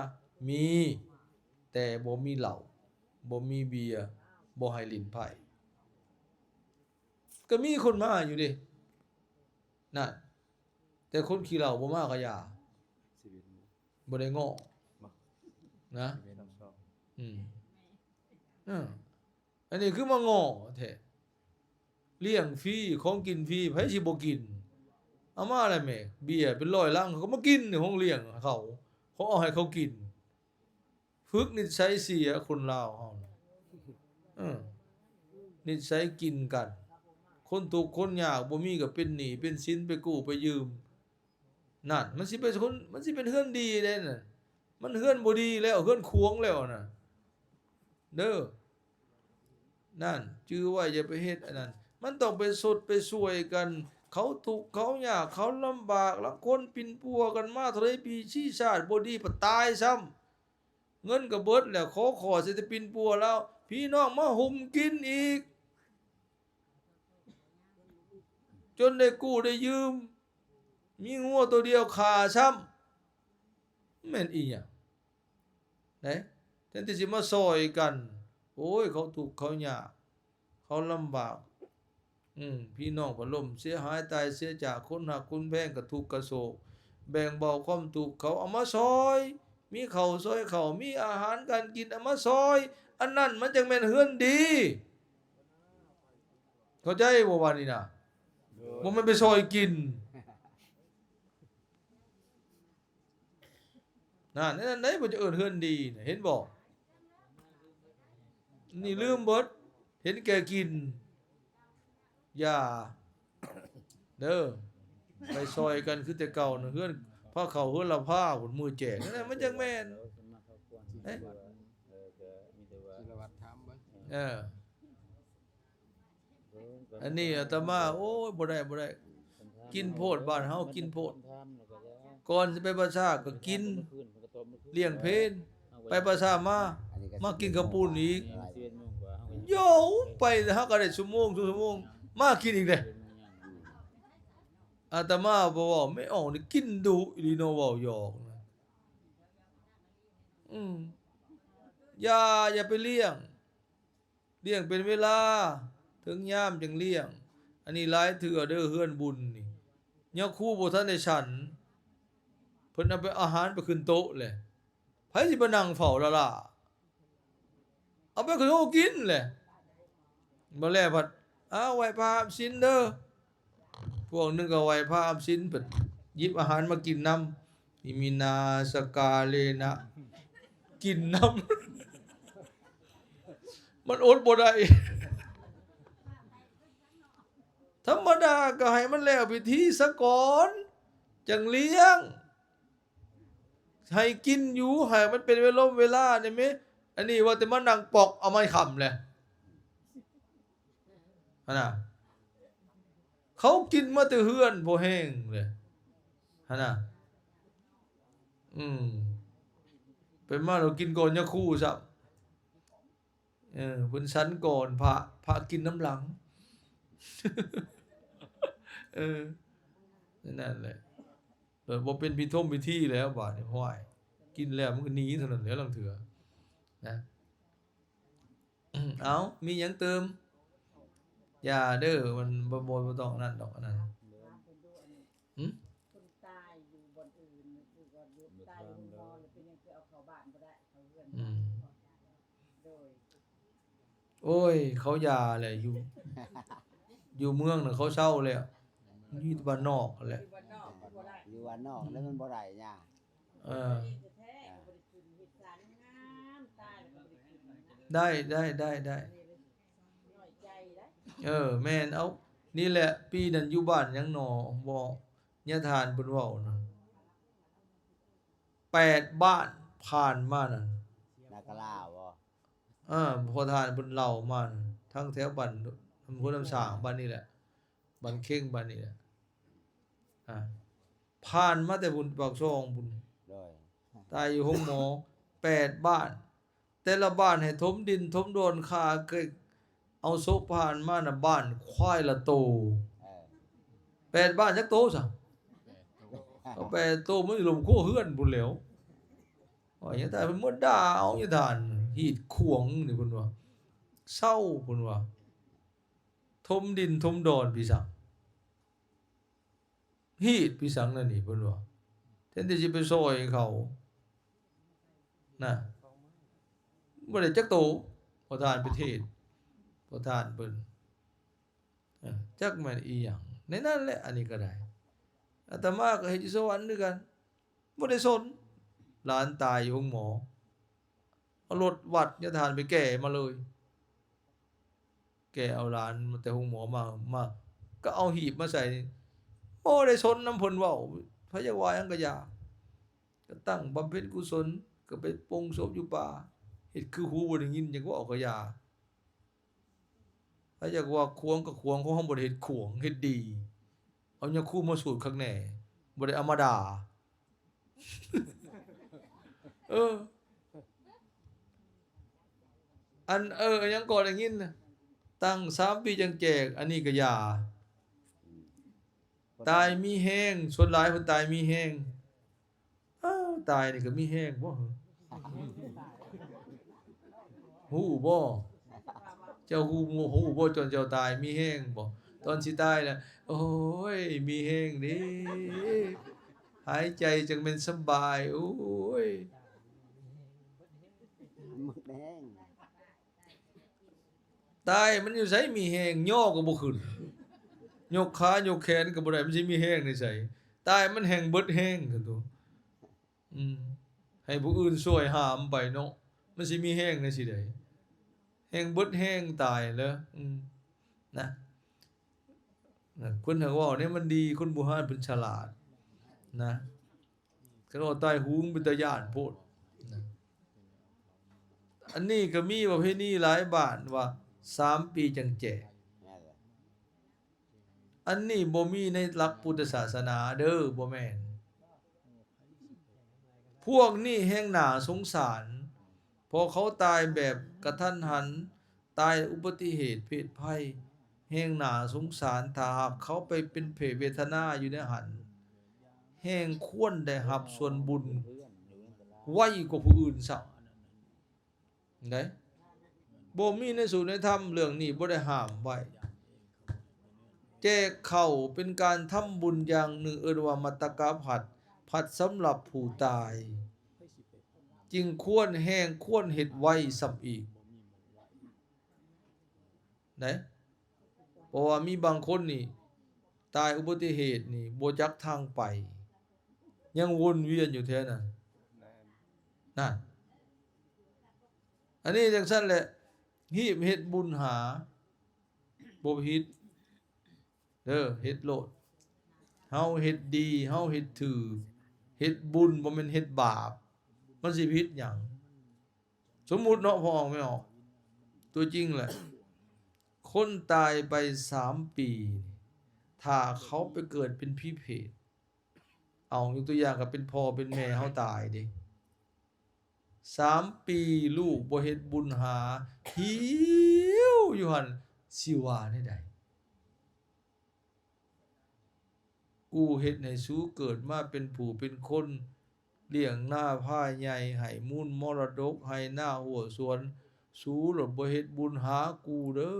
มีแต่บ่มีเหล้าบ่มีเบียร์บ่ให้ลิ้นไผ่ก็มีคนมาอยู่ดินั่นแต่คนขี้เหล้าบ่มาก็อย่าบ่ได้ง้อนะอันนี้คือมาง้อแท้เลี้ยงฟรีของกินฟรีไผสิบ่กินเอามาอะไรแม่เบียร์เป็น100 ลังเขาก็มากินในห้องเลี้ยงเขาเอาให้เขากินฝึกนิสัยเสียคนลาวเฮานิสัยกินกันคนทุกข์คนยากบ่มีก็เป็นหนี้เป็นสินไปกู้ไปยืมนั่นมันสิเป็นเฮือนดีเด้น่ะมันเฮือนบ่ดีแล้วเฮือนควงแล้วน่ะเด้อนั่นจื้อไว้อย่าไปเฮ็ดอันนั้นมันต้องไปสดไปช่วยกันเขาทุกข์เขายากเขาลำบากละคนปิ่นปัวกันมาเท่าไรปีชีชาติบ่ดีปะตายซ้ำเงินก็เบิดแล้วขอสิจะปิ่นปัวแล้วพี่น้องมาหุ่มกินอีกจนได้กู้ได้ยืมมีงัวตัวเดียวขาซ้ำแม่นอีหยังไหนแทนที่สิมาซอยกันโอ้ยเขาทุกข์เขายากเขาลำบากพี่น้องก็ล่มเสียหายตายเสียจากคนหักคนแพงก็ทุกข์ก็โศก แบ่งเบาความทุกข์เขาเอามาซอย มีข้าวซอยข้าวมีอาหารการกินเอามาซอย อันนั้นมันจังแม่นเฮือนดี เข้าใจบ่ว่านี่น่ะบ่แม่นไปซอยกินนั่นไหนบ่จะเอิ้นเฮือนดีน่ะเห็นบ่นี่ลืมเบิดเห็นแก่กินอย่าเด้อไปซอยกันคือแต่เก่าน่ะเฮือนผ้าเขาวเฮือนละผ้าหุ่นมือแจกนั่นน่ะมันจังแม่นเอ๊ะ ศิลวัตรถามเบิ่ง อันนี้อาตมาโอ้ยบ่ได้กินโพดบ้านเฮากินโพดก่อนสิไปประชาก็กินเลี้ยงเพลไปประชามากินกระปุ้นอีกโยไปเฮาก็ได้ชั่วโมงมากินอีกเด้อาตมาบ่เว้าไม่ออกนี่กินดุอีหลีเนาะเว้าหยอกนะอย่าไปเลี้ยงเป็นเวลาถึงยามจังเลี้ยงอันนี้หลายเทื่อเด้อเฮือนบุญนี่ยาคูบ่ทันได้ฉันเพิ่นเอาไปอาหารไปขึ้นโต๊ะแหละไผสิมานั่งเฝ้าล่ะเอาไปขึ้นโต๊ะกินแหละบ่แล้วพัดไหว้พระอาบศีลเด้อพวกนึงก็ไหว้พระอาบศีลเพิ่นหยิบอาหารมากินนำอิมินาสกาเลนะกินนำ มันอดบ่ได้ธรรมดาก็ให้มันแล้วพิธีซะก่อนจังเลี้ยงให้กินอยู่ให้มันเป็นเวลาได้มั้ยอันนี้ว่าแต่มานั่งปอกเอาไม้ค้ำแหละหั่นน่ะเขากินมาแต่เฮือนบ่แห้งเลยหั่นน่ะเป็นมาเรากินก่อนยาคูซะเพิ่นสันก่อนพระกินน้ำหลัง นั่นแหละแต่บ่เป็นพิธีแล้วบาดนี้ห้อยกินแล้วมันก็หนีเท่านั้นแหละลังเถื่อนะ เอามีหยังเติมอย่าเด้อมันบ่ต้องนั่นดอกอันนั้นคนตายอยู่บนอื่นคือว่าตายอยู่บนนอนเป็นยังคือเอาเข้าบ้านบ่ได้เขาเฮือนโดย โอ้ยเขาหย่าแหละอยู่เมืองน่ะเขาเศร้าแล้วอยู่บ้านนอกแหละ อยู่บ้านนอกบ่ได้ อยู่วันนอกแล้วมันบ่ได้ย่า เออ แท้ๆก็บ่ได้ขึ้นเฮ็ดสารงามตายแล้วก็บ่ได้ขึ้นนะ ได้ น้อยใจได้ แม่นเอานี่แหละปีนั้นอยู่บ้านยังหนอบ่ญาทานเพิ่นเว้านั่น8บ้านผ่านมานั่น นากะลาบ่ พอทานเพิ่นเล่ามานั่นทั้งแถวบ้านอำเภอน้ำสางบ้านนี่แหละบ้านเข่งบ้านนี่แหละผ่านมาแต่บุญปากช่องบุญ โดย ตายอยู่ห้องหมอ8บ้าน แต่ละบ้านให้ถมดินถมโดนคาเกยเอาศพผ่านมาน่ะบ้านควายละโต 8บ้านจักโตซะเอา8โตมันลมโคเฮือนพุ่นแหล้วว่าอย่างแต่เพิ่นบ่ด่าเอาอย่าทานหีดขวงนี่เพิ่นว่าเศร้าเพิ่นว่าถมดินถมดอนพี่สังฮีดพี่สังนั่นนี่เพิ่นว่าแทนที่สิไปซอยเขาน่ะบ่ได้จักโตพอทานประเทศพอทานเพิ่นจักแม่นอีหยังในนั้นแหละอันนี้ก็ได้อาตมาก็เฮ็ดอยู่สวรรค์ด้วยกันบ่ได้สนหลานตายอยู่ห้องหมอเอารถวัดยะทานไปแก่มาเลยแก่เอาหลานมาแต่ห้องหมอมาก็เอาหีบมาใส่บ่ได้สนนำเพิ่นเว้าพยาว่าหยังก็อย่าก็ตั้งบำเพ็ญกุศลก็ไปปลงศพอยู่ป่าเฮ็ดคือหูบ่ได้ยินจังว่าเอาก็อย่าถ้าอยากว่าควงก็ควงของเฮาบ่ได้เฮ็ดขวงเฮ็ดดีเอายาคูมาสูตรข้างแหน่บ่ได้เอามาด่า อันยังก่อนอย่างนี้นะตั้ง3 ปีจังแจกอันนี้ก็อย่าตายมีแห้งส่วนหลายเพิ่นตายมีแห้งตายนี่ก็มีแห้งบ่ฮู้บ่เจ้าฮู้บ่จนเจ้าตายมีแห้งบ่ตอนสิตายน่ะโอ้ยมีแห้งเด้ หายใจจังเป็นสบายโอ้ย หมดแดง ตายมันอยู่ไสมีแฮงย่อก็บ่ขึ้นยกขายกแขนก็บ่ได้มันสิมีแฮงได้ไสตายมันแฮงเบิดแฮงซั่นตัวให้ผู้อื่นช่วยหามไปเนาะมันสิมีแฮงได้สิได้แฮงเบิดแฮงตายแล้วนะคนหาว่าเนี่ยมันดีคนโบราณเพิ่นฉลาดนะคันว่าตายหูงเป็นตาย้านโพดนะอันนี้ก็มีประเพณีหลายบ้านว่า3 ปีจังแจก นั่นแหละ อันนี้บ่มีในหลักพุทธศาสนาเด้อบ่แม่นพวกนี้แห่งหน่าสงสารพอเขาตายแบบกระทันหันตายอุบัติเหตุเพศภัยแห่งหน่าสงสารถ้าหากเขาไปเป็นเพศเวทนาอยู่ในหันแห่งควรได้รับส่วนบุญไว้กว่าผู้อื่นซะไดบ่มีในสูตรในธรรมเรื่องนี้บ่ได้ห้ามไว้แจกข้าวเป็นการทำบุญอย่างหนึ่งเอิ้นว่ามัตตกผัดสำหรับผู้ตายจึงควรแห้งควรเฮ็ดไว้ซ้ำอีกนะเพราะว่ามีบางคนนี่ตายอุบัติเหตุนี่บ่จักทางไปยังวนเวียนอยู่แท้นั้นนั่นอันนี้จังซั่นแหละฮีบเฮ็ดบุญหาบ่ผิดเด้อเฮ็ดโลดเฮาเฮ็ดดีเฮาเฮ็ดถูกเฮ็ดบุญบ่แม่นเฮ็ดบาปมันสิผิดหยังสมมุติเนาะพอออกไม่ออกตัวจริงแหละคนตายไป3 ปีถ้าเขาไปเกิดเป็นผีเปรตเอายกตัวอย่างก็เป็นพ่อเป็นแม่เฮาตายเด้3 ปีลูกบ่เฮ็ดบุญหาหิวอยู่หั่นสิว่าได้ใดกูเฮ็ดให้สูเกิดมาเป็นผู้เป็นคนเลี้ยงหน้าผ้าใหญ่ให้มูลมรดกให้หน้าหัวสวนสูหลดบ่เฮ็ดบุญหากูเด้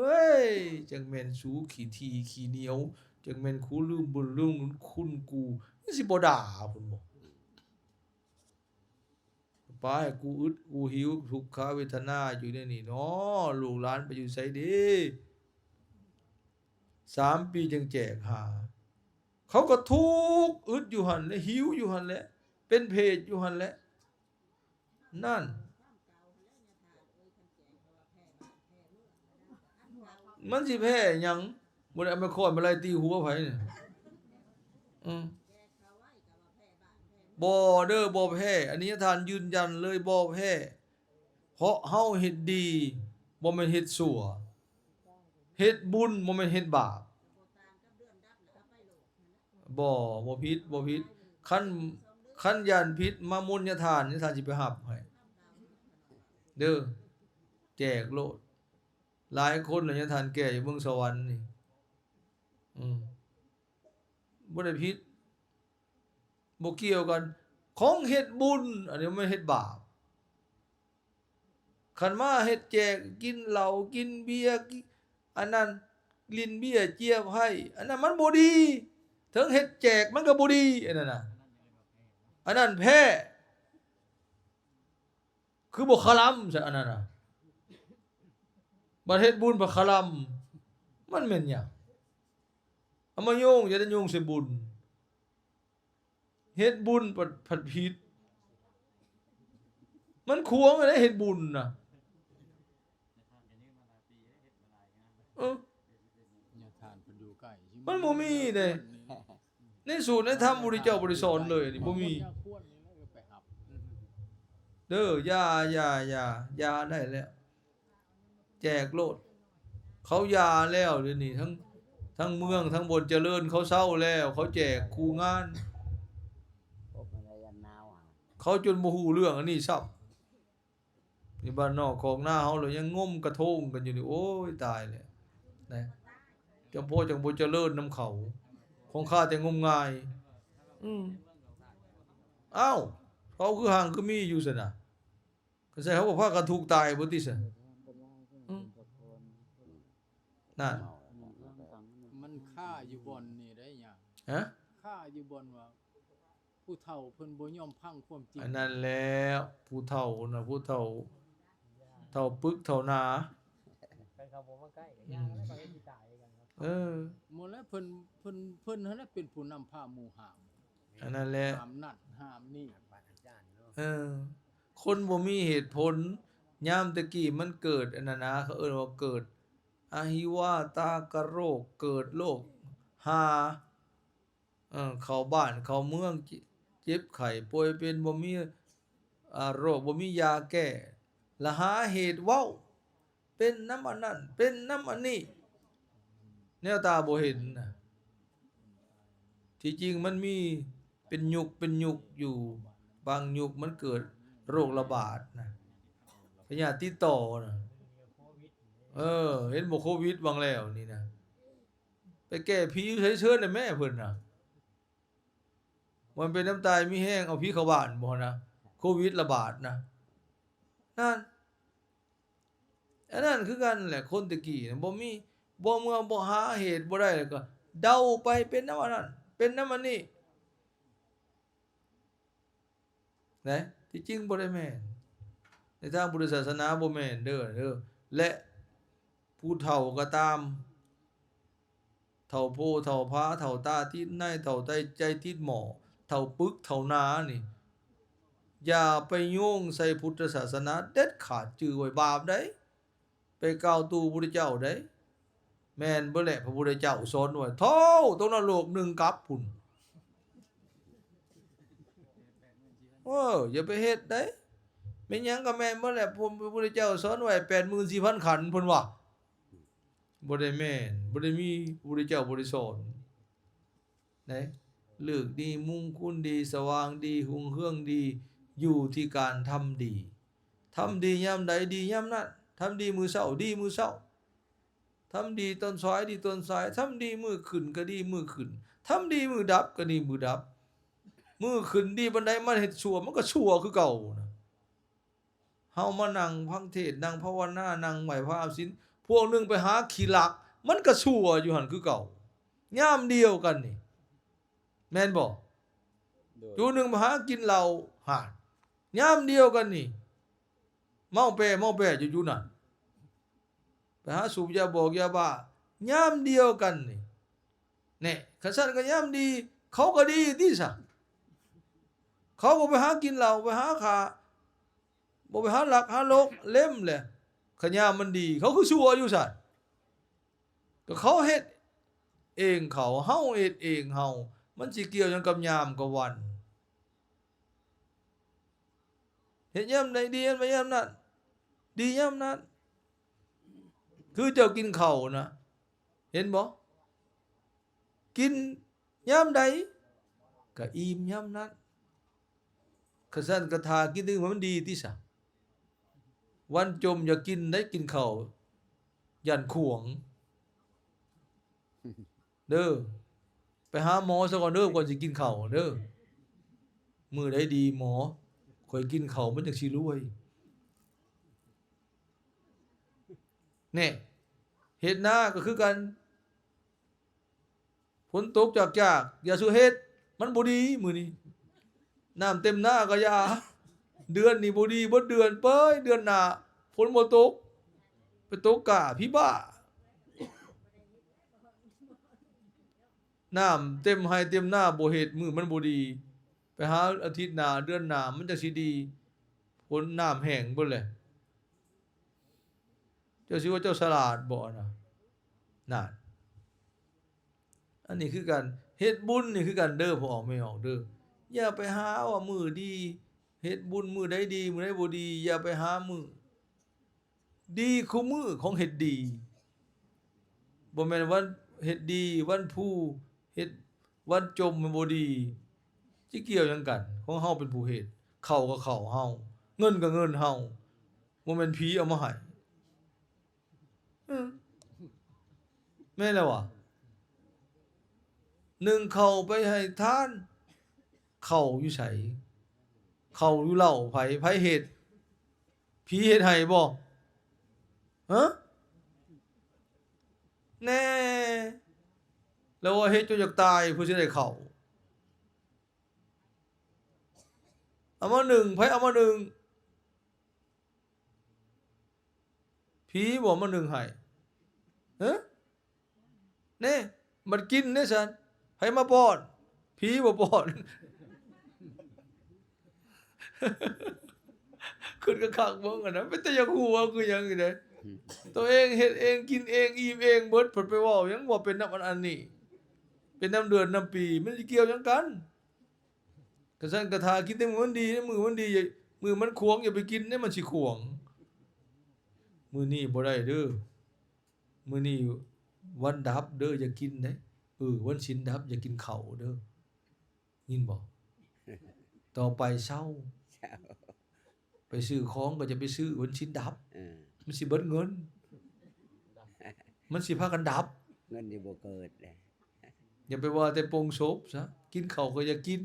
อจังแม่นสูขี้ทีขี้เหนียวจังแม่นคูลืมบุญลืมคุณกูสิบ่ด่าพุ่นบ่ไปกูอึดกูหิวทุกขเวทนาอยู่ในนี่เนาะลูกหลานไปอยู่ไสเด้3 ปีจังแจกหาเขาก็ทุกข์อึดอยู่หั่นและหิวอยู่หั่นแหละเป็นเพศอยู่หั่นแหละนั่นมันสิแพ้หยังบ่ได้เอามาค้อนมาไล่ตีหัวไผเนี่ยบ่เด้อบ่แพ้อันนี้ท่านยืนยันเลยบ่แพ้เพราะเฮาเฮ็ดดีบ่แม่นเฮ็ดชั่วเฮ็ดบุญบ่แม่นเฮ็ดบาปบ่ผิดคันยานผิดมามุญญาทานนี่ท่านสิไปรับให้เด้อแจกโลดหลายคนแล้วยาทานแก่อยู่เมืองสวรรค์นี่บ่ได้ผิดบ่เกี่ยวกันของเฮ็ดบุญอันนี้ไม่เฮ็ดบาปคันมาเฮ็ดแจกกินเหล้ากินเบียร์อันนั้นลิ้นเบียร์เจียไผอันนั้นมันบ่ดีถึงเฮ็ดแจกมันก็บ่ดีอันนั้นน่ะอันนั้นแพ้คือบ่คลำซะอันนั้นน่ะบัดเฮ็ดบุญบ่คลำมันแม่นหยังเอามาโยงจะได้โยงใส่บุญเฮ็ดบุญผัดผิดมันควงได้เฮ็ดบุญน่ะมันบ่มีเด้ในสูตรในธรรมพุทธเจ้าบ่ได้สอนเลยนี่บ่มีเด้ออย่าได้แล้วแจกโลดเขายาแล้วเดี๋ยวนี้ทั้งเมืองทั้งบนเจริญเขาเศร้าแล้วเขาแจกคูงานเขาจนบ่ฮู้เรื่องอันนี้ซับนี่บ้านนอกของหน้าเฮาเลยยังงมกระทงกันอยู่นี่โอ้ยตายแล้วนะจังพ่อจังบ่เจริญนำเขาของข้าแต่งมงายอ้าวเขาคือห่างคือมีอยู่ซั่นน่ะก็ใช่เขาบ่พากันถูกตายบ่ติซะนั่นมันฆ่าอยู่บนนี่ได้หยังฮะฆ่าอยู่บนว่า ผู้เฒ่าเพิ่นบ่ยอมพังความจริง อันนั้นแล้วผู้เฒ่านะผู้เฒ่าเฒ่าปึกเฒ่าหนา เป็นเขาบ่มาใกล้ก็ยากแล้วก็เฮ็ดสิตายกันครับ เออ หมดแล้วเพิ่นนั่นแหละเป็นผู้นำพาหมู่หาม อันนั้นแหละ หามนั่นหามนี่ เออ คนบ่มีเหตุผลยามตะกี้มันเกิดอันนั้นนะเขาเอิ้นว่าเกิดอาหิวาตากโรคเกิดโรคหาเข้าบ้านเข้าเมืองเจ็บไข้ป่วยเป็นบ่มีโรคบ่มียาแก้ละหาเหตุเว้าเป็นน้ำอันนั้นเป็นน้ำอันนี้แนวตาบ่เห็นน่ะที่จริงมันมีเป็นยุคอยู่บางยุคมันเกิดโรคระบาดนะพยาธิติดต่อนะเห็นบ่โควิดบางแล้วนี่นะไปแก้ผีเชิญๆน่ะแม่เพิ่นน่ะมันเป็นน้ำตายมีแห้งเอาผีเข้าบ้านบ่นะโควิดระบาดนะนั่นอันนั้นคือกันแหละคนตะกี้น่ะบ่มีบ่เมื่อบ่หาเหตุบ่ได้แล้วก็เดาไปเป็นน้ำอันนั้นเป็นน้ำอันนี้นะที่จริงบ่ได้แม่นในทางพุทธศาสนาบ่แม่นเด้อและผู้เฒ่าก็ตามเฒ่าโพเฒ่าพาเฒ่าตาทิศในเฒ่าใจทิศหมอเฒ่าปึกเฒ่านานี่อย่าไปโยงใส่พุทธศาสนาเด็ดขาดจือไว้บาปได้ไปกล่าวตู่พระพุทธเจ้าได้แม่นบ่แหละพระพุทธเจ้าสอนไว้โธ่ตรงนรก1กับพุ่นอย่าไปเฮ็ดได้แม่นหยังก็แม่นบ่แหละพระพุทธเจ้าสอนไว้ 84,000 ขันธ์เพิ่นว่าบ่ได้แม่นบ่ได้มีพระพุทธเจ้าบ่ได้สอนไหนเลือกดีมุ่งคุณดีสว่างดีหุ่งเฮืองดีอยู่ที่การทำดีทำดียามใดดียามนั้นทำดีมื้อเช้าดีมื้อเช้าทำดีตอนสายดีตอนสายทำดีมื้อขึ้นก็ดีมื้อขึ้นทำดีมื้อดับก็ดีมื้อดับมื้อขึ้นดีปานใดมันเฮ็ดชั่วมันก็ชั่วคือเก่านะเฮามานั่งฟังเทศน์นั่งภาวนานั่งไหว้พระอาศีลพวกนึงไปหาขี้ลักมันก็ชั่วอยู่หั่นคือเก่ายามเดียวกันนี่แม่นบ่จูนึงไปหากินเหล้าหาดยามเดียวกันนี่เมาแปอยู่นั่นไปหาสูบยาบอกยาบ้ายามเดียวกันนี่แน่คันซั่นก็ยามดีเขาก็ดีติซะเขาบ่ไปหากินเหล้าไปหาฆ่าบ่ไปหาลักหาลกเล่มแหละขยามมันดีเขาคือชั่วอยู่ซั่นก็เขาเฮ็ดเองเขาเฮาเฮ็ดเองเฮามันสิเกี่ยวหยังกับยามกับวันเฮ็ดยามใดดียามยามนั้นดียามนั้นคือเจ้ากินข้าวนะเห็นบ่กินยามใดก็อิ่มยามนั้นคันซั่นก็ทากินถึงมันดีติซะวันจมอย่ากินได้กินข้าวยันขวงเด้อไปหาหมอซะก่อนเด้อก่อนสิกินข้าวเด้อมื้อใดดีหมอข่อยกินข้าวมันจังสิรวยแน่เฮ็ดนาก็คือกันฝนตกจากอย่าสู้เฮ็ดมันบ่ดีมื้อนี้น้ำเต็มหน้าก็อย่าเดือนนี้บ่ดีบ่เดือนเป้ยเดือนหน้าฝนบ่ตกไปตกกะพี่บ้าน้ำเต็มให้เต็มหน้าบ่เฮ็ดมื้อมันบ่ดีไปหาอาทิตย์หน้าเดือนหน้ามันจังสิดีฝนน้ำแห้งเบิดเลยเจ้าสิว่าเจ้าฉลาดบ่น่ะนั่นอันนี้คือกันเฮ็ดบุญนี่คือกันเด้อพอออกไม่ออกเด้ออย่าไปหาว่ามื้อดีเฮ็ดบุญมื้อใดดีมื้อใดบ่ดีอย่าไปหามื้อดีคู่มื้อของเฮ็ดดีบ่แม่นวันเฮ็ดดีวันผู้เฮ็ดวันจมมันบ่ดีสิเกี่ยวหยังกันของเฮาเป็นผู้เฮ็ดเข้าก็เข้าเฮาเงินก็เงินเฮาบ่แม่นผีเอามาให้แม่นแล้ววะนึ่งเข้าไปให้ทานเข้าอยู่ไสเข้าอยู่เหล้าไผเฮ็ดผีเฮ็ดให้บ่ฮะแน่แล้วว่าเฮ็ดจนอยากตายเพื่อสิได้เข้า เอามาหนึ่งไผเอามาหนึ่งผีบ่มาหนึ่งให้ฮะแน่มันกินเด้ซั่นไผมาป้อนผีบ่ป้อน ขึ้นกระคักบ่กันนะเป็นแต่อยากฮู้ว่าคือหยังนี่เด้ตัวเองเฮ็ดเองกินเองอิ่มเองเบิดเพิ่นไปเว้าหยังบ่เป็นน้ำอันนี้เป็นน้ำเดือนน้ำปีมันสิเกี่ยวหยังกันกระซั่นกระทากินแต่มื้อมันดีมื้อมันดีมื้อมันขวงอย่าไปกินเด้มันสิขวงมื้อนี้บ่ได้เด้อมื้อนี้วันดับเด้ออย่ากินเด้วันศีลดับอย่ากินข้าวเด้อยินบ่ต่อไปเช้าไปซื้อของก็จะไปซื้อวันศีลดับมันสิเบิดเงินมันสิพากันดับ เงินนี่บ่เกิดเลย อย่าไปว่าแต่โปงศพซะกินข้าวก็อย่ากิน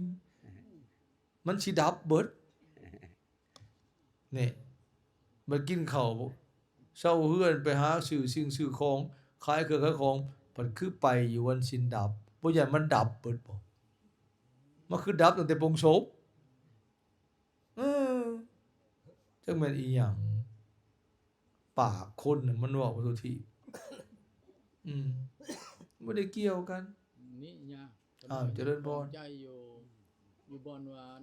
มันสิดับเบิดนี่มันกินข้าวเช้าเฮือนไปหาซื้อสิ่งซื้อของขายเครื่องขายของมันคือไปอยู่วันศีลดับบ่ใหญ่มันดับเบิดบ่มันคือดับตั้งแต่โปงศพเออจักแม่นอีหยังปากคนน่ะมันเว้าบ่ทุกทีบ่ได้เกี่ยวกัน นี่ยะ อ้าวเจริญพร ใจอยู่บ่อนวาน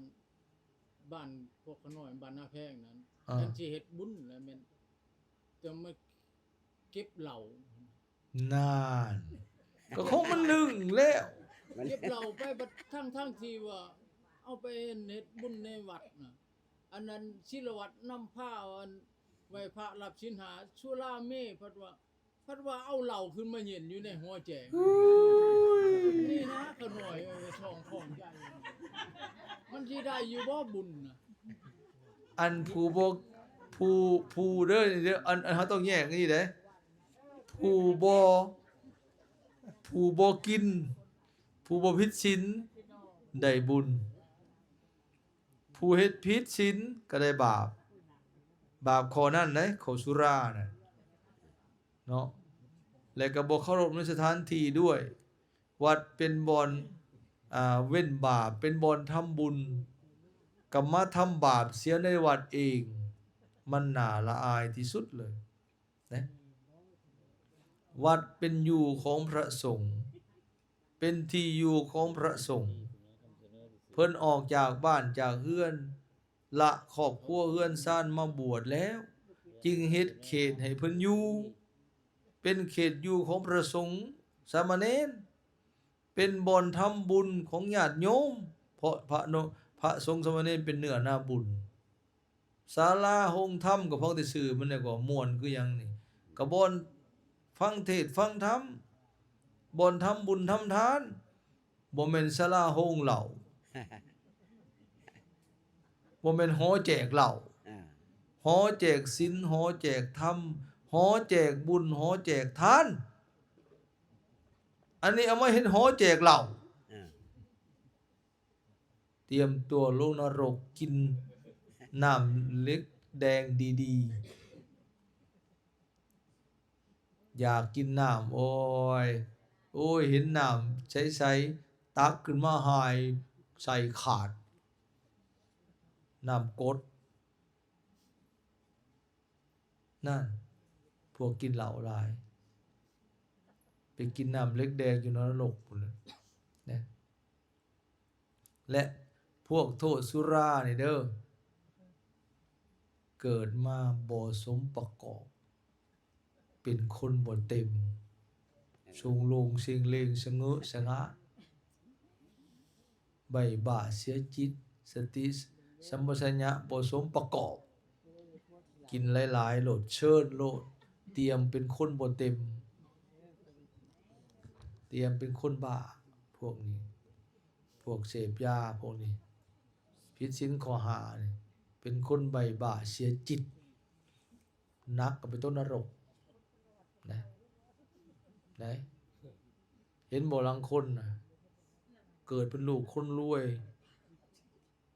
บ้านพวกขน้อยบ้านนาแพงนั้น อ่า แม่นสิเฮ็ดบุญแล้วแม่นจะมาเก็บเหล้าน านก็คงมันหนึ่งแล้ว เก็บเหล้าไปบัดทั้งที่ว่าเอาไปเฮ็ดบุญในวัดน่ะอันนั้นศิลวัตรนำผ้าอันไว้พระรับศีลหาสุราเมพัดว่าเอาเหล้าขึ้นมาเย็นอยู่ในหัวแจงนี่นะขน้อยช่องของใหญ่มันสิได้อยู่บ่บุญน่ะ อันผู้บ่ผู้เด้อเด้ออันเฮาต้องแยกนี่เด้ผู้บ่กิน ผู้บ่ผิดศีลได้บุญ ผู้เฮ็ดผิดศีลก็ได้บาป บาปข้อนั้นเด้ข้อสุราน่ะเนาะและก็บ่เคารพในสถานที่ด้วย วัดเป็นบ่อนเว้นบาปเป็นบ่อนทำบุญก็มาทำบาปเสียในวัดเอง มันน่าละอายที่สุดเลยนะวัดเป็นอยู่ของพระสงฆ์เป็นที่อยู่ของพระสงฆ์เพิ่นออกจากบ้านจากเฮือนละครอบครัวเฮือนซ่านมาบวชแล้ว จึงเฮ็ดเขตให้เพิ่นอยู่เป็นเขตอยู่ของพระสงฆ์สามเณรเป็นบ่อนทำบุญของญาติโยมเพราะพระสงฆ์สามเณรเป็นเนื้อนาบุญศาลาโฮงธรรมก็ฟังแต่ชื่อมันเนี่ยก็ม่วนคือหยังนี่ก็บ่อนฟังเทศน์ฟังธรรมบ่อนทำบุญทำทานบ่แม่นศาลาโฮงเหล้าบ่แม่นหอแจกเหล้าหอแจกศีลหอแจกธรรมหอแจกบุญหอแจกทานอันนี้เอามาเห็นหอแจกเหล้าเตรียมตัวลงนรกกินน้ำเล็กแดงดีๆอยากกินน้ำโอ้ยเห็นน้ำใสๆตักขึ้นมาหายใส่ขาดน้ำกดนั่นพวกกินเหล้าหลายไปกินน้ำเล็กแดงอยู่นรกพุ่นเลยนะและพวกโทษสุรานี่เด้อเกิดมาบ่สมประกอบเป็นคนบ่เต็มทรงลงเสียงเลงสะเงอะสะงะใบบ่าเสียจิตสติสัมปชัญญะบ่สมประกอบกินหลายๆโลดเชิญโลดเตรียมเป็นคนบ่เต็มเตรียมเป็นคนบ้าพวกนี้พวกเสพยาพวกนี้ผิดศีลข้อห้านี่เป็นคนใบบ่าเสียจิตนักก็ไปต้นนรกนะเห็นบ่ลังคนนะเกิดเป็นลูกคนรวย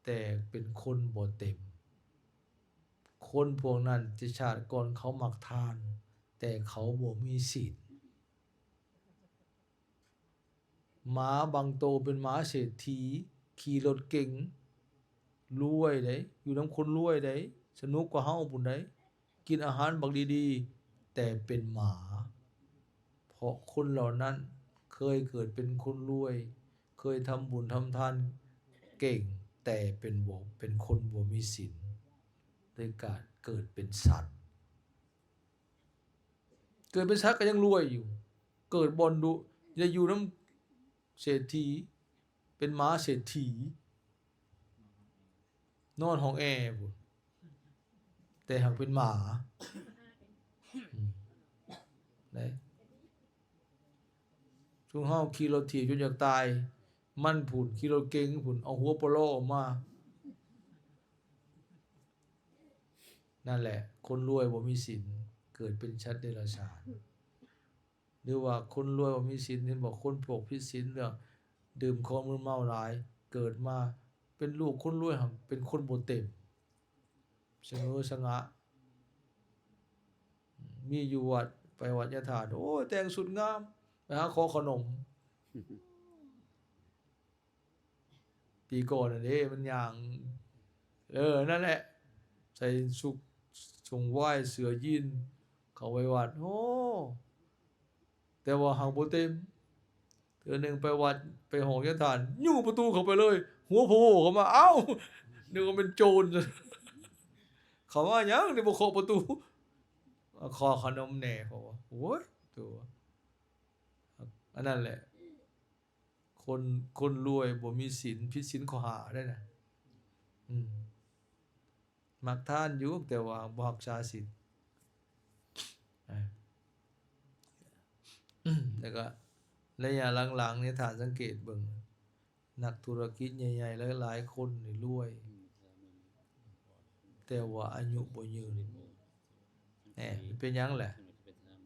แต่เป็นคนบ่เต็มคนพวกนั้นจะชาติก่อนเขามักทานแต่เขาบ่มีศีลหมาบางโตเป็นหมาเศรษฐีขี่รถเก๋ง รวยเด้อยู่นำคนรวยเด้สนุกกว่าเฮาพุ่นเด้กินอาหารบักดีๆแต่เป็นหมา เพราะคนเหล่านั้นเคยเกิดเป็นคนรวย เคยทำบุญทำทานเก่ง แต่เป็นคนบ่มีศีลด้วยการเกิดเป็นสัตว์ เกิดเป็นสัตว์ก็ยังรวยอยู่ เกิดบอนดุจะอยู่น้ำเศรษฐีเป็นหมาเศรษฐีนอนห้องแอร์พุ่นแต่หากเป็นหมาไหนช่วงเฮาขี่รถถีบจนอยากตาย มันผุ่นขี่รถเก๋งผุ่นเอาหัวโปโลออกมา นั่นแหละ คนรวยบ่มีศีลเกิดเป็นชัดเดรัจฉานหรือว่าคนรวยบ่มีศีลเห็นบอกคนพวกผิดศีลเรื่องดื่มของมึนเมาหลาย เกิดมาเป็นลูกคนรวยหั่นเป็นคนบ่เต็มเสมอสงะมีอยู่วัดไปวัดยะถาโอ้ยแต่งสุดงามไปหาขอขนม ปีก่อนน่ะเด้มันอย่างนั่นแหละ ใส่สุกทรงไหว้เสือยีนเข้าไปวัดโอ้แต่ว่าหางบ่เต็มเทื่อหนึงไปวัดไปหองยะทานยู่ประตูเข้าไปเลย หัวโผล่เข้ามาเอ้านึกว่าเป็นโจร เขาว่าหยังนี่บ่เคาะประตูขอขนมแหน่เขาว่าโอ้ยตัวอันนั้นแหละ คนรวยบ่มีศีลผิดศีลข้อหาได้น่ะมักทานอยู่แต่ว่าบ่รักษาศีลแล้วก็ระยะหลังๆนี่ถ้าสังเกตเบิ่งนักธุรกิจใหญ่ๆหลายๆคนนี่รวย แต่ว่าอายุบ่ยืนแหน่เป็นหยังแหละ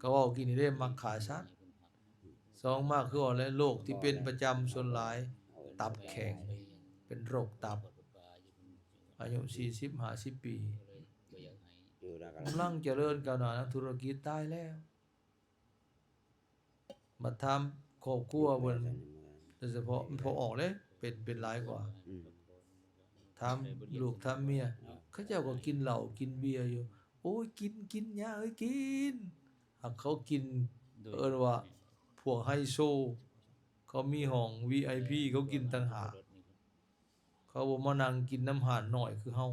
ก็เว้ากินนี่เด้มักขาสัตว์สองมากคือว่าแล้วโรคที่เป็นประจำส่วนหลาย ตับแข็งเป็นโรคตับ อายุ40-50 ปีกำลังเจริญก้าวหน้าทางธุรกิจตายแล้วมาทำครอบครัวเบิ่นโดยเฉพาะพอออกเลยเป็นหลายกว่าทำลูกทำเมียเขาเจ้าก็กินเหล้ากินเบียร์อยู่โอ้ยกินหยังเอ้ยกินหากเขากินว่าพวกไฮโซเขามีห้อง VIP เขากินต่างหากเขาบ่มานั่งกินน้ำหานน้อยคือเฮา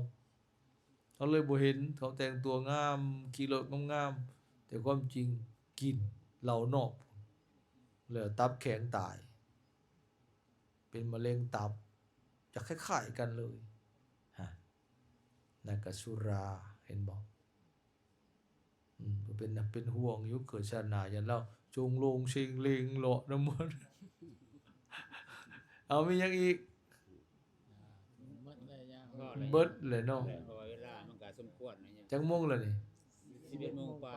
เขาเลยบ่เห็นเขาแต่งตัวงามขี่รถงามๆแต่ความจริงกินเหล้านอกแล้วตับแข็งตาย เป็นมะเร็งตับจะคล้ายๆกันเลยฮะนั่นก็สุราเห็นบ่เป็นห่วงอยู่เกิดชาติหน้ายันเราจงลงเชงเลงเลาะน้ำมัน เอามีหยังอีก เบิดเลยเนาะ เพราะว่าเวลามันก็สมควรนะเนี่ย จังโมงแล้วนี่ 11 โมงกว่า